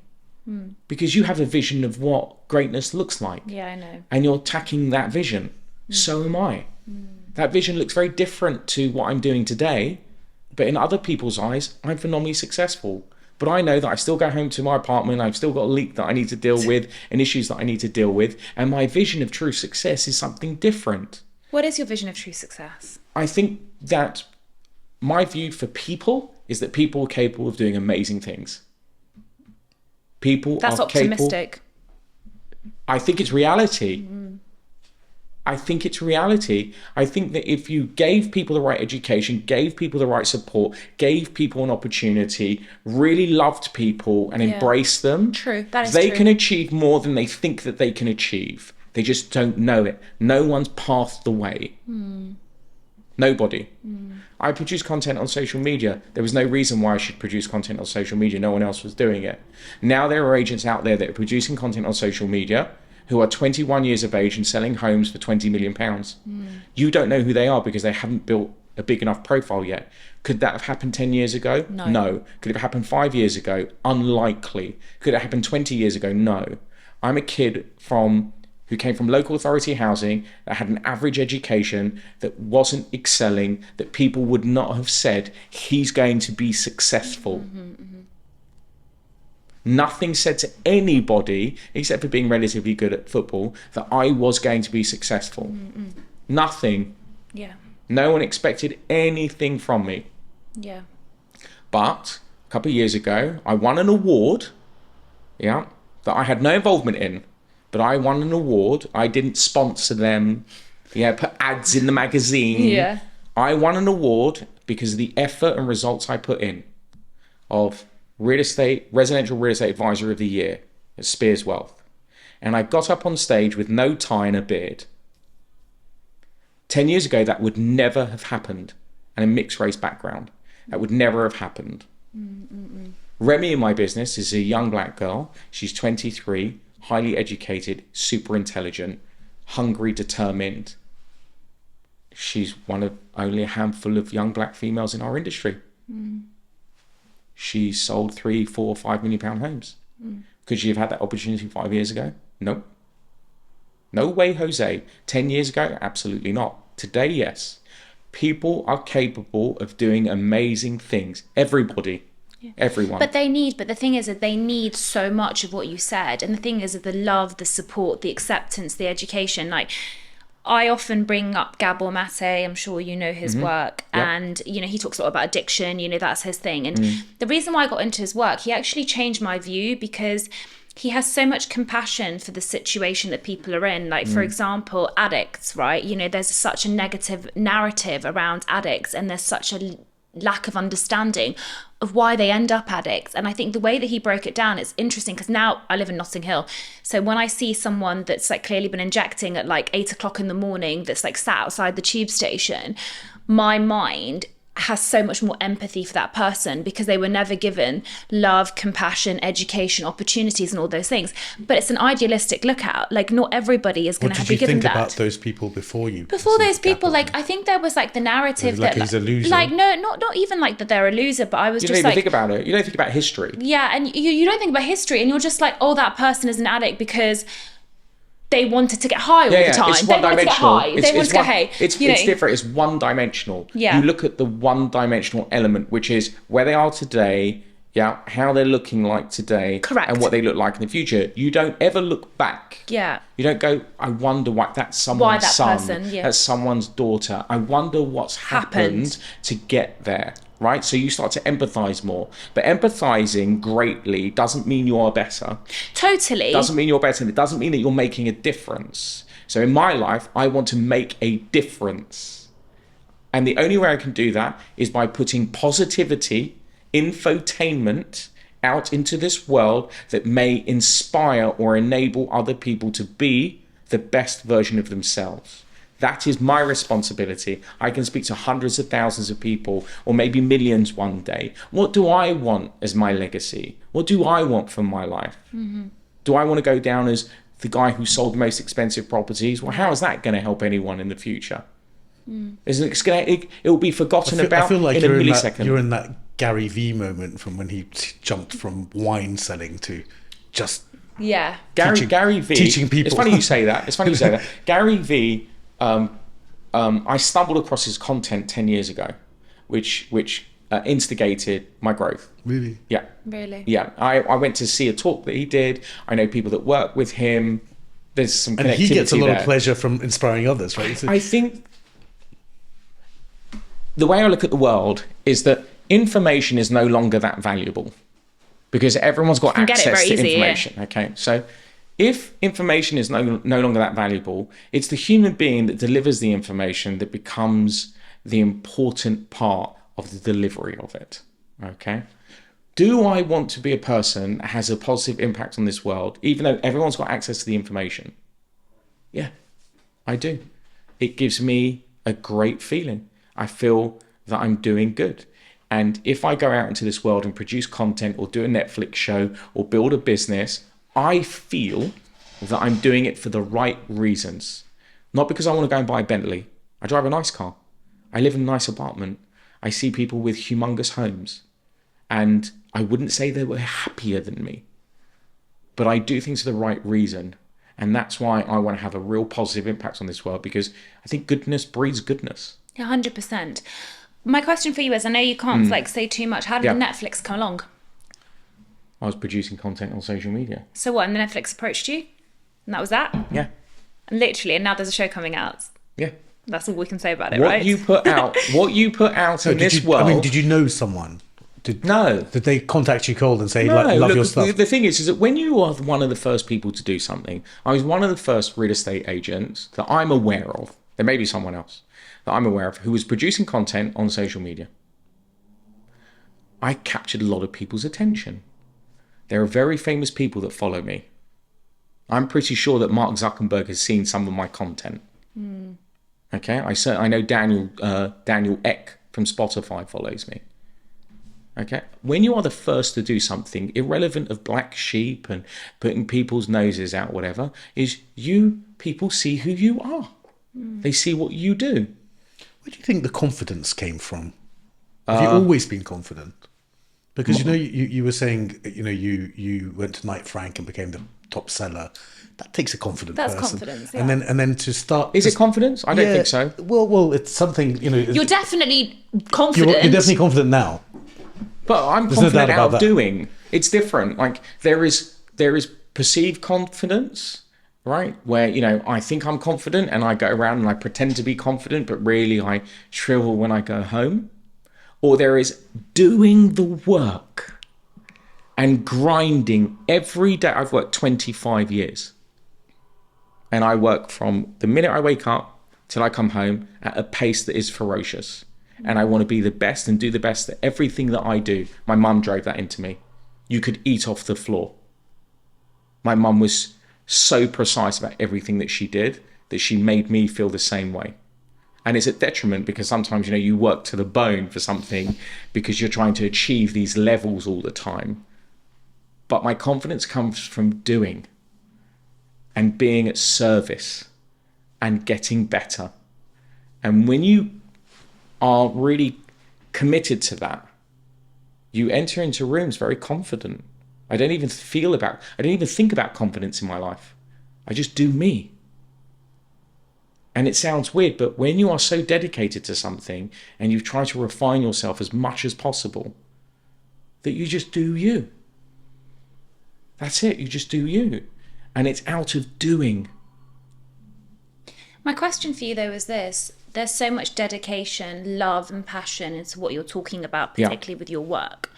Because you have a vision of what greatness looks like. Yeah, I know. And you're tacking that vision. So am I. That vision looks very different to what I'm doing today, but in other people's eyes, I'm phenomenally successful. But I know that I still go home to my apartment, I've still got a leak that I need to deal with and issues that I need to deal with, and my vision of true success is something different. What is your vision of true success? I think that my view for people is that people are capable of doing amazing things. People That's are capable. optimistic. I think it's reality. I think it's reality. I think that if you gave people the right education, gave people the right support, gave people an opportunity, really loved people and embraced them, True, that is they true. can achieve more than they think that they can achieve. They just don't know it. No one's paved the way. Nobody. I produce content on social media. There was no reason why I should produce content on social media. No one else was doing it. Now there are agents out there that are producing content on social media who are 21 years of age and selling homes for £20 million. You don't know who they are because they haven't built a big enough profile yet. Could that have happened 10 years ago? No. Could it have happened 5 years ago? Unlikely. Could it happen 20 years ago? No. I'm a kid who came from local authority housing, that had an average education, that wasn't excelling, that people would not have said he's going to be successful. Nothing said to anybody, except for being relatively good at football, that I was going to be successful. Nothing. Yeah. No one expected anything from me. Yeah. But a couple of years ago, I won an award, that I had no involvement in. But I won an award. I didn't sponsor them, put ads in the magazine. Yeah. I won an award because of the effort and results I put in of residential real estate advisor of the year at Spears Wealth. And I got up on stage with no tie and a beard. 10 years ago, that would never have happened. And a mixed race background. That would never have happened. Remy in my business is a young black girl. She's 23, highly educated, super intelligent, hungry, determined. She's one of only a handful of young black females in our industry. She sold 3, 4, 5 million pound homes. Could she have had that opportunity 5 years ago? Nope. No way, Jose. 10 years ago? Absolutely not. Today, yes. People are capable of doing amazing things. Everybody. Everyone. But the thing is that they need so much of what you said. And the thing is that the love, the support, the acceptance, the education, like I often bring up Gabor Mate. I'm sure you know his work. Yep. And, he talks a lot about addiction, that's his thing. And the reason why I got into his work, he actually changed my view because he has so much compassion for the situation that people are in. Like, for example, addicts, right? There's such a negative narrative around addicts and there's such a lack of understanding of why they end up addicts. And I think the way that he broke it down is interesting because now I live in Notting Hill. So when I see someone that's like clearly been injecting at like 8 o'clock in the morning, that's like sat outside the tube station, my mind has so much more empathy for that person because they were never given love, compassion, education, opportunities, and all those things. But it's an idealistic lookout. Like, not everybody is going to be given that. What did you think about those people before you? Before those people, like, I think there was like the narrative like that he's a loser. like, no, not even like that they're a loser, but I was You just don't even like, think about it. You don't think about history. yeah, and you don't think about history, and you're just like, oh, that person is an addict because they wanted to get high all the time. It's They wanted to get one-dimensional. high. They wanted to get high. It's different. It's one-dimensional. Yeah. You look at the one-dimensional element, which is where they are today, how they're looking like today, Correct. and what they look like in the future. You don't ever look back. Yeah. You don't go, I wonder why that's someone's son, person, yeah. that's someone's daughter. I wonder what's happened to get there, right? So you start to empathise more. But empathising greatly doesn't mean you are better. Totally. Doesn't mean you're better. It doesn't mean that you're making a difference. So in my life, I want to make a difference. And the only way I can do that is by putting positivity, infotainment out into this world that may inspire or enable other people to be the best version of themselves. That is my responsibility. I can speak to hundreds of thousands of people, or maybe millions one day. What do I want as my legacy? What do I want from my life? Mm-hmm. Do I want to go down as the guy who sold the most expensive properties? Well, how is that going to help anyone in the future? It will be forgotten about I feel like in a millisecond. you're in that Gary Vee moment from when he jumped from wine selling to just Gary Vee teaching people. It's funny you say that. Gary Vee, I stumbled across his content 10 years ago, which instigated my growth. Really? Yeah. Really? Yeah. I went to see a talk that he did. I know people that work with him. There's some connectivity. And he gets a lot there. of pleasure from inspiring others, right? I think the way I look at the world is that information is no longer that valuable because everyone's got access to information. Yeah. Okay. So if information is no longer that valuable, it's the human being that delivers the information that becomes the important part of the delivery of it. Okay. Do I want to be a person that has a positive impact on this world, even though everyone's got access to the information? Yeah, I do. It gives me a great feeling. I feel that I'm doing good. And if I go out into this world and produce content or do a Netflix show or build a business, I feel that I'm doing it for the right reasons. Not because I want to go and buy a Bentley. I drive a nice car. I live in a nice apartment. I see people with humongous homes. And I wouldn't say they were happier than me. But I do things for the right reason. And that's why I want to have a real positive impact on this world, because I think goodness breeds goodness. 100%. My question for you is, I know you can't say too much. How did the Netflix come along? I was producing content on social media. So what, and the Netflix approached you? And that was that? Yeah. And literally, and now there's a show coming out. Yeah. That's all we can say about it, right? What you put out in this world... I mean, did you know someone? No. Did they contact you cold and say, no, love look, your stuff? The thing is that when you are one of the first people to do something, I was one of the first real estate agents that I'm aware of, there may be someone else that I'm aware of, who was producing content on social media. I captured a lot of people's attention. There are very famous people that follow me. I'm pretty sure that Mark Zuckerberg has seen some of my content. Okay, I know Daniel Eck from Spotify follows me. Okay, when you are the first to do something, irrelevant of black sheep and putting people's noses out, whatever, is people see who you are. They see what you do. Where do you think the confidence came from? Have you always been confident? Because you were saying you went to Knight Frank and became the top seller. That takes a confident person. That's confidence, yeah. And then to start... Is it confidence? I don't think so. Well, it's something, You're definitely confident. You're definitely confident now. But I'm confident out of doing. It's different. Like there is perceived confidence, right? Where, I think I'm confident and I go around and I pretend to be confident, but really I shrivel when I go home. Or there is doing the work and grinding every day. I've worked 25 years. And I work from the minute I wake up till I come home at a pace that is ferocious. And I want to be the best and do the best at everything that I do. My mum drove that into me. You could eat off the floor. My mum was so precise about everything that she did that she made me feel the same way. And it's a detriment because sometimes, you work to the bone for something because you're trying to achieve these levels all the time. But my confidence comes from doing and being at service and getting better. And when you are really committed to that, you enter into rooms very confident. I don't even think about confidence in my life. I just do me. And it sounds weird, but when you are so dedicated to something and you try to refine yourself as much as possible, that you just do you. That's it, you just do you. And it's out of doing. My question for you, though, is this. There's so much dedication, love and passion into what you're talking about, particularly with your work.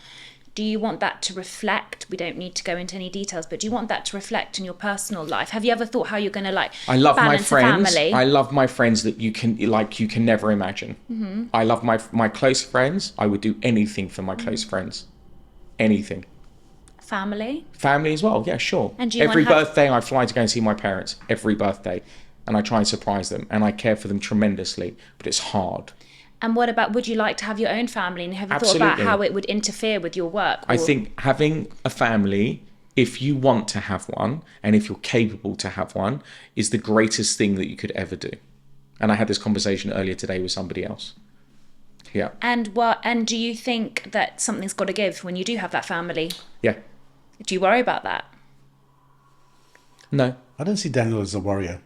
Do you want that to reflect? We don't need to go into any details, but do you want that to reflect in your personal life? Have you ever thought how you're going to I love my balance friends. a family? I love my friends that you can never imagine. Mm-hmm. I love my close friends. I would do anything for my close friends. Anything. Family as well. Yeah, sure. And do you every birthday I fly to go and see my parents. Every birthday, and I try and surprise them, and I care for them tremendously. But it's hard. And what about, would you like to have your own family? And have you Absolutely. thought about how it would interfere with your work? I think having a family, if you want to have one, and if you're capable to have one, is the greatest thing that you could ever do. And I had this conversation earlier today with somebody else. Yeah. And do you think that something's got to give when you do have that family? Yeah. Do you worry about that? No. I don't see Daniel as a warrior.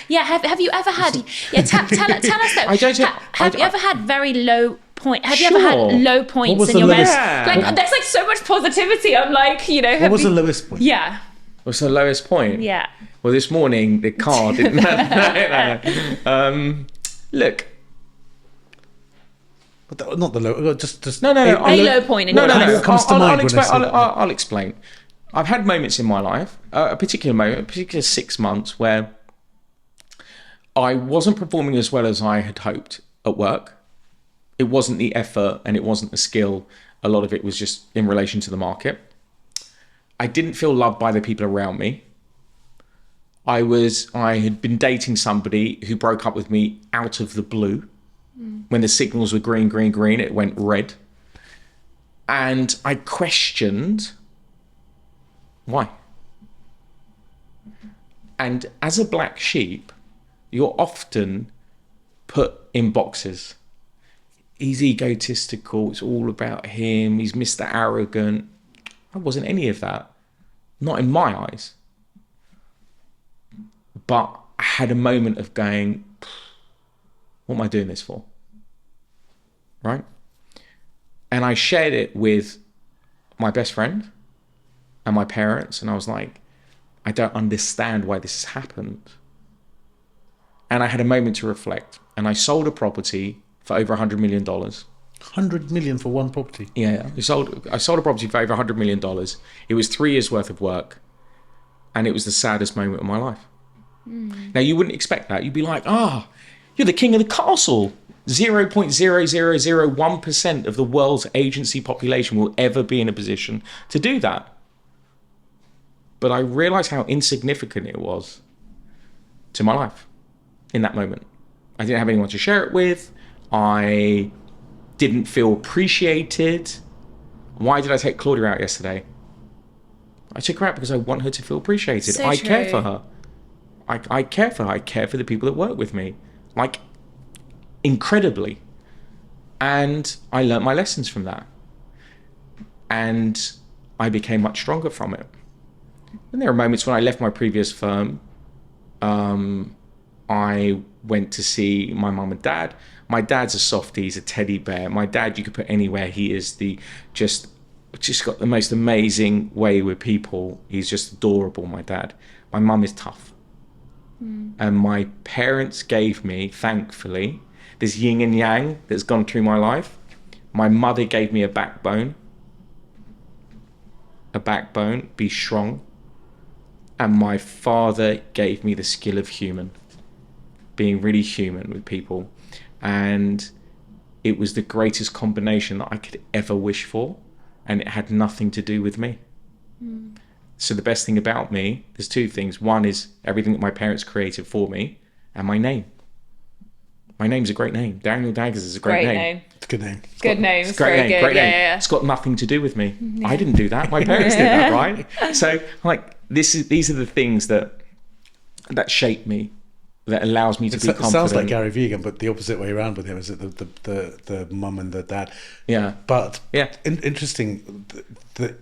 Yeah, have you ever had? Yeah, tell us that. Have you ever had very low point? Have you ever had low points in your lowest, Like, there's like so much positivity. I'm like, What was the lowest point? Yeah. What's the lowest point? Yeah. Well, this morning the car didn't. Look. But not the low. Just No. A low point in your life. What comes to mind when I say that? I'll explain. I've had moments in my life, a particular 6 months where I wasn't performing as well as I had hoped at work. It wasn't the effort and it wasn't the skill. A lot of it was just in relation to the market. I didn't feel loved by the people around me. I had been dating somebody who broke up with me out of the blue. When the signals were green, it went red. And I questioned why. And as a black sheep, you're often put in boxes. He's egotistical. It's all about him. He's Mr. Arrogant. I wasn't any of that. Not in my eyes. But I had a moment of going, what am I doing this for? Right? And I shared it with my best friend and my parents. And I was like, I don't understand why this has happened. And I had a moment to reflect. And I sold a property for over $100 million. $100 million for one property? Yeah. I sold a property for over $100 million. It was 3 years worth of work. And it was the saddest moment of my life. Now, you wouldn't expect that. You'd be like, you're the king of the castle. 0.0001% of the world's agency population will ever be in a position to do that. But I realized how insignificant it was to my life in that moment. I didn't have anyone to share it with. I didn't feel appreciated. Why did I take Claudia out yesterday? I took her out because I want her to feel appreciated. So I true. care for her. I care for her. I care for the people that work with me. Like, incredibly. And I learnt my lessons from that. And I became much stronger from it. And there are moments when I left my previous firm, I went to see my mum and dad. My dad's a softie, he's a teddy bear. My dad, you could put anywhere. He is just got the most amazing way with people. He's just adorable, my dad. My mum is tough. And my parents gave me, thankfully, this yin and yang that's gone through my life. My mother gave me a backbone. Be strong. And my father gave me the skill of being really human with people. And it was the greatest combination that I could ever wish for. And it had nothing to do with me. So the best thing about me, there's two things. One is everything that my parents created for me and my name. My name's a great name. Daniel Daggers is a great name. It's a good name. Good name. It's a great name. Great name. It's got nothing to do with me. I didn't do that. My parents did that, right? So like these are the things that shape me, that allows me to be confident. It sounds like Gary Vee, but the opposite way around with him. Is it the mum and the dad? Yeah. But yeah, interesting that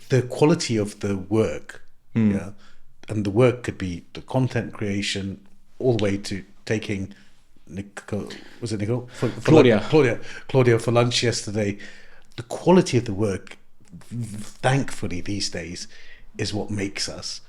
the quality of the work, yeah, and the work could be the content creation all the way to taking Nicole, was it Nicole? Claudia for lunch yesterday. The quality of the work, thankfully these days, is what makes us.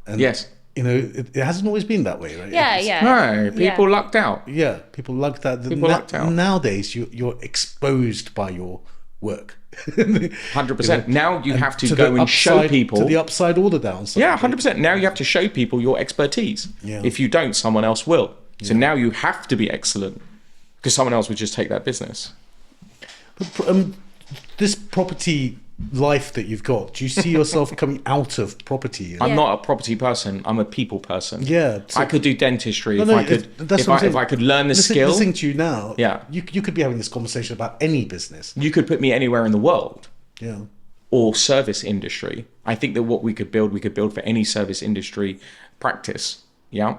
And, yes. It hasn't always been that way, right? Yeah. No, people lucked out. Yeah, people lucked out. Lucked out. Nowadays, you're exposed by your work. 100%. Now you have to go and show people. To the upside or the downside. Yeah, 100%. Now you have to show people your expertise. Yeah. If you don't, someone else will. So now you have to be excellent, because someone else would just take that business. But, this property life that you've got, do you see yourself coming out of property? I'm not a property person. I'm a people person. Yeah, so I could do dentistry if I could learn the skill. Listening to you now, yeah, you could be having this conversation about any business. You could put me anywhere in the world. Yeah. Or service industry. I think that what we could build for any service industry practice. Yeah.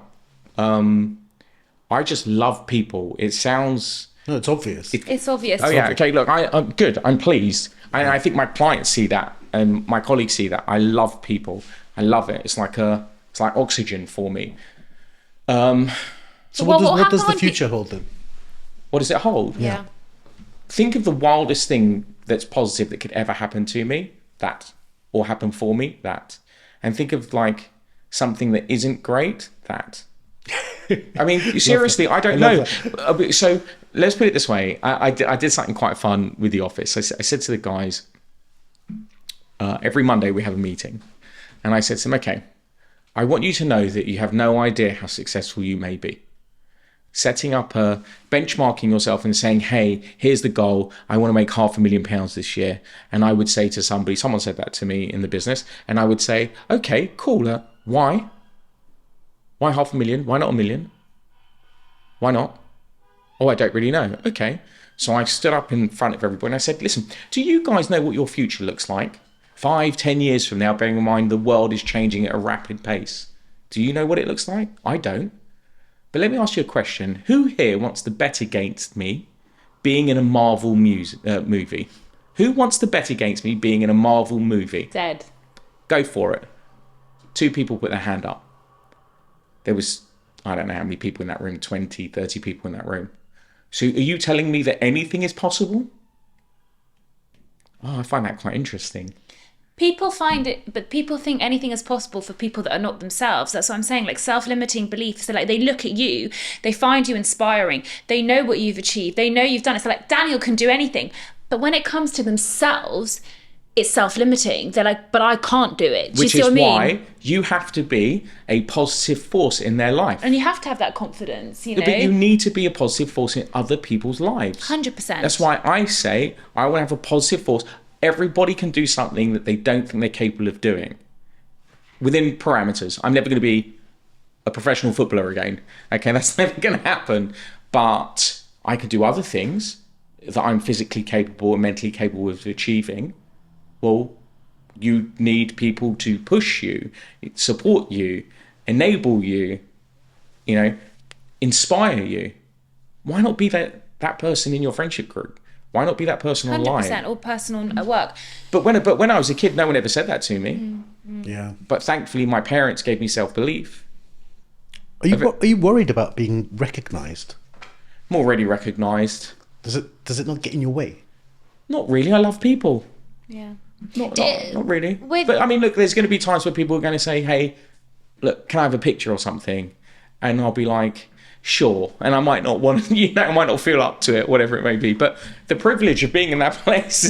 I just love people. It sounds. No, it's obvious. It's obvious. Oh yeah. Okay. Look, I'm good. I'm pleased. I think my clients see that, and my colleagues see that. I love people. I love it. It's like oxygen for me. So what does the future hold then? What does it hold? Yeah. Think of the wildest thing that's positive that could ever happen to me, that, or happen for me, that, and think of like something that isn't great, that. I mean, seriously, I don't know. So let's put it this way. I did something quite fun with the office. I said to the guys, every Monday we have a meeting. And I said to them, okay, I want you to know that you have no idea how successful you may be. Setting up benchmarking yourself and saying, hey, here's the goal. I want to make £500,000 this year. And I would say to somebody, someone said that to me in the business, and I would say, okay, cool. Why? Why $500,000? Why not $1 million? Why not? Oh, I don't really know. Okay. So I stood up in front of everybody and I said, listen, do you guys know what your future looks like? 5-10 years from now, bearing in mind the world is changing at a rapid pace. Do you know what it looks like? I don't. But let me ask you a question. Who here wants to bet against me being in a Marvel movie? Who wants to bet against me being in a Marvel movie? Dead. Go for it. 2 people put their hand up. There was, I don't know how many people in that room, 20, 30 people in that room. So are you telling me that anything is possible? Oh, I find that quite interesting. People find it, but people think anything is possible for people that are not themselves. That's what I'm saying, like self-limiting beliefs. So like they look at you, they find you inspiring, they know what you've achieved, they know you've done it. So like Daniel can do anything. But when it comes to themselves, it's self-limiting. They're like, but I can't do it. Do Which you see is what I mean? why you have to be a positive force in their life. And you have to have that confidence, you know? But you need to be a positive force in other people's lives. 100%. That's why I say I want to have a positive force. Everybody can do something that they don't think they're capable of doing. Within parameters. I'm never going to be a professional footballer again. Okay, that's never going to happen. But I can do other things that I'm physically capable and mentally capable of achieving. Well, you need people to push you, support you, enable you, inspire you. Why not be that person in your friendship group? Why not be that person online? 100%, or personal at work. But when I was a kid, no one ever said that to me. Mm-hmm. Yeah. But thankfully, my parents gave me self-belief. Are you worried about being recognised? I'm already recognised. Does it not get in your way? Not really. I love people. Yeah. Not really. But I mean, look, there's going to be times where people are going to say, hey, look, can I have a picture or something? And I'll be like, sure. And I might not want, I might not feel up to it, whatever it may be. But the privilege of being in that place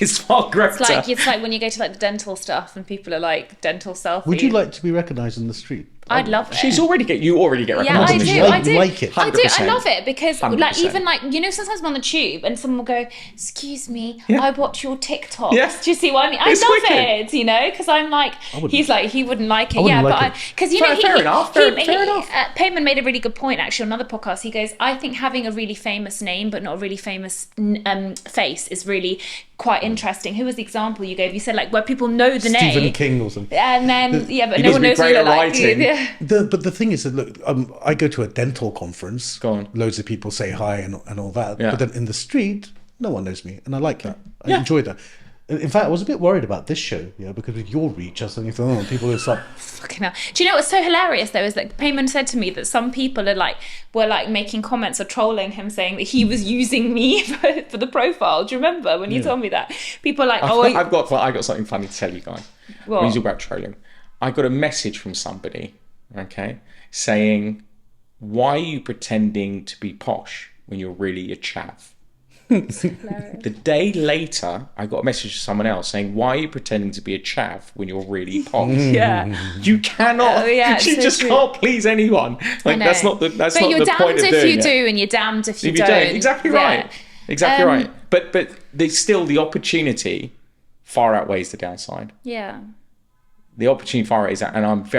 is far greater. It's like when you go to like the dental stuff and people are like dental selfie. Would you like to be recognised in the street? I'd love it. You already get Yeah, recognised. I on the do. show. I do. like it. I do. I 100%. love it because, like, 100%. even like sometimes I'm on the tube and someone will go, "Excuse me, Yeah. I watch your TikToks." Yeah. Do you see what I mean? I It's love wicked. it, because I'm like, he's like, he wouldn't like it, I wouldn't yeah, like but it. because Fair enough. Fair enough. Payman made a really good point actually on another podcast. He goes, I think having a really famous name but not a really famous face is really quite interesting. Who was the example you gave? You said like where people know the name. Stephen King or something. And then but He no must one be knows who great you at look like. writing. Yeah. But the thing is that, look, I go to a dental conference. Go on. Loads of people say hi and all that. Yeah. But then in the street, no one knows me. And I like that. I Yeah. enjoy that. In fact, I was a bit worried about this show, because with your reach, I was thinking, people will start. Fucking hell. Do you know what's so hilarious though is that Payman said to me that some people were making comments or trolling him saying that he was using me for the profile. Do you remember when you told me that? People are like, I got something funny to tell you guys. What? When you talk about trolling, I got a message from somebody, okay, saying, "Why are you pretending to be posh when you're really a chav?" The day later, I got a message from someone else saying, "Why are you pretending to be a chav when you're really posh?" yeah. You cannot. Oh, yeah, you so just true. can't please anyone. Like know. that's not the But not you're the damned point of if doing you it. do and you're damned if you If you don't. exactly Yeah. right, exactly right. But there's still the opportunity far outweighs the downside. Yeah. The opportunity far outweighs that, and I've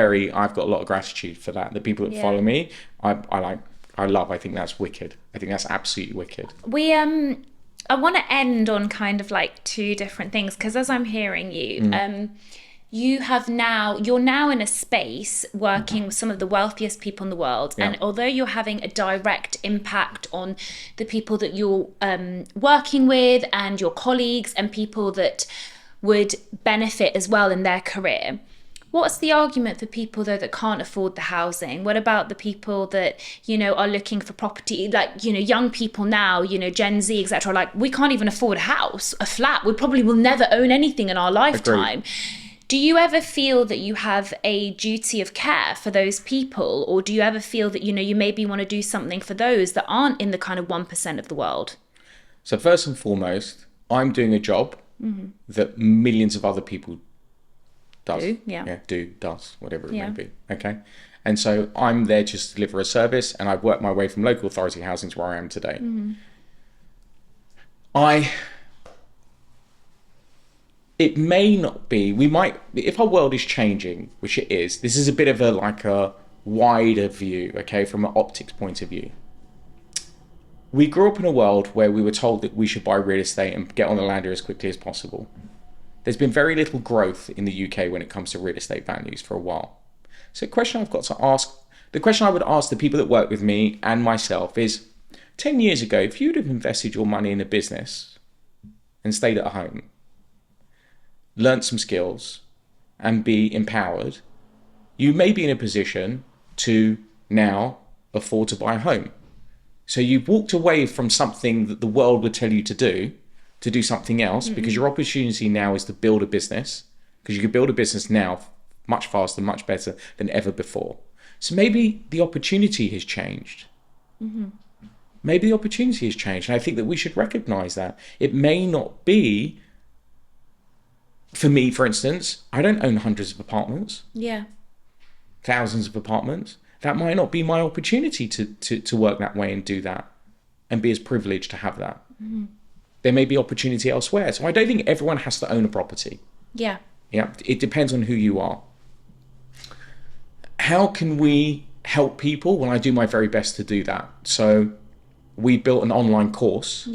got a lot of gratitude for that. The people that Yeah. follow me, I love. I think that's wicked. I think that's absolutely wicked. We I want to end on kind of like two different things because as I'm hearing you, you're now in a space working with some of the wealthiest people in the world, Yeah. and although you're having a direct impact on the people that you're working with and your colleagues and people that would benefit as well in their career. What's the argument for people though that can't afford the housing? What about the people that, are looking for property, like, young people now, Gen Z, etc. Like we can't even afford a house, a flat. We probably will never own anything in our lifetime. Agreed. Do you ever feel that you have a duty of care for those people? Or do you ever feel that, you maybe want to do something for those that aren't in the kind of 1% of the world? So first and foremost, I'm doing a job that millions of other people does, whatever it may be. Okay, and so I'm there just to deliver a service, and I've worked my way from local authority housing to where I am today. It may not be. We might, if our world is changing, which it is. This is a bit of a wider view, okay, from an optics point of view. We grew up in a world where we were told that we should buy real estate and get on the ladder as quickly as possible. There's been very little growth in the UK when it comes to real estate values for a while. So the question I would ask the people that work with me and myself is, 10 years ago, if you'd have invested your money in a business and stayed at home, learnt some skills and be empowered, you may be in a position to now afford to buy a home. So you've walked away from something that the world would tell you to do something else, because your opportunity now is to build a business, because you can build a business now much faster, much better than ever before. So maybe the opportunity has changed. Maybe the opportunity has changed. And I think that we should recognize that. It may not be, for me, for instance, I don't own hundreds of apartments, thousands of apartments. That might not be my opportunity to work that way and do that and be as privileged to have that. There may be opportunity elsewhere. So I don't think everyone has to own a property. Yeah, it depends on who you are. How can we help people? Well, I do my very best to do that. So we built an online course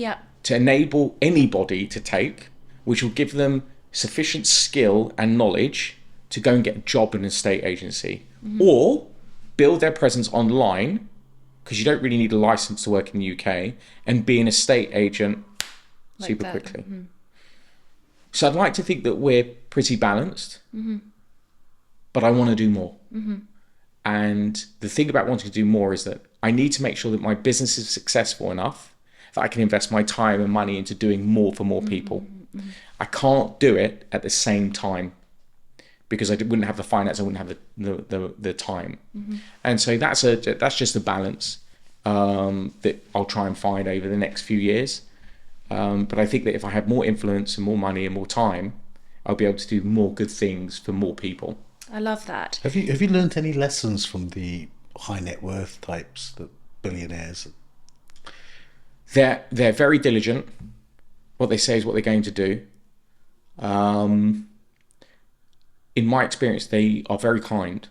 to enable anybody to take, which will give them sufficient skill and knowledge to go and get a job in an estate agency, or build their presence online, because you don't really need a license to work in the UK, and be an estate agent super quickly. So I'd like to think that we're pretty balanced, but I want to do more. And the thing about wanting to do more is that I need to make sure that my business is successful enough that I can invest my time and money into doing more for more people. I can't do it at the same time because I wouldn't have the finance, I wouldn't have the time. And so that's just a balance that I'll try and find over the next few years. But I think that if I had more influence and more money and more time, I'll be able to do more good things for more people. I love that. Have you learned any lessons from the high net worth types, the billionaires? They're very diligent. What they say is what they're going to do. In my experience, they are very kind.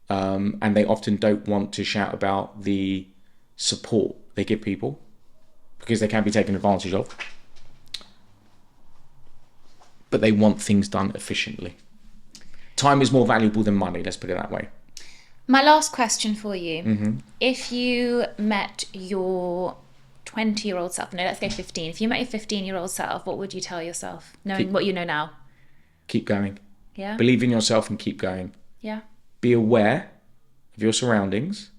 And they often don't want to shout about the support they give people because they can be taken advantage of. But they want things done efficiently. Time is more valuable than money, let's put it that way. My last question for you. If you met your 20-year-old self, no, let's go 15. If you met your 15-year-old self, what would you tell yourself, knowing what you know now? Keep going. Yeah? Believe in yourself and keep going. Yeah. Be aware of your surroundings,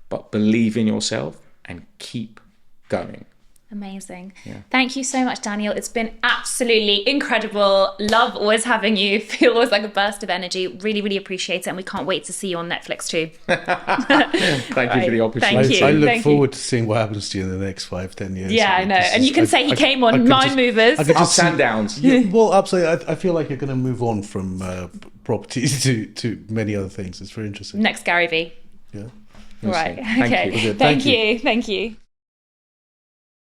but believe in yourself and keep going. Amazing. Yeah. Thank you so much, Daniel. It's been absolutely incredible. Love always having you. Feel always like a burst of energy. Really, really appreciate it. And we can't wait to see you on Netflix too. Thank you for the opportunity. Thank you. I look Thank forward to seeing what happens to you in the next 5-10 years. Yeah, I know. And you can say he came on Mind Movers. Ups and downs. Yeah, well, absolutely. I feel like you're going to move on from properties to many other things. It's very interesting. Next Gary Vee. Yeah. Right. Thank Okay. you. Thank you. Thank you.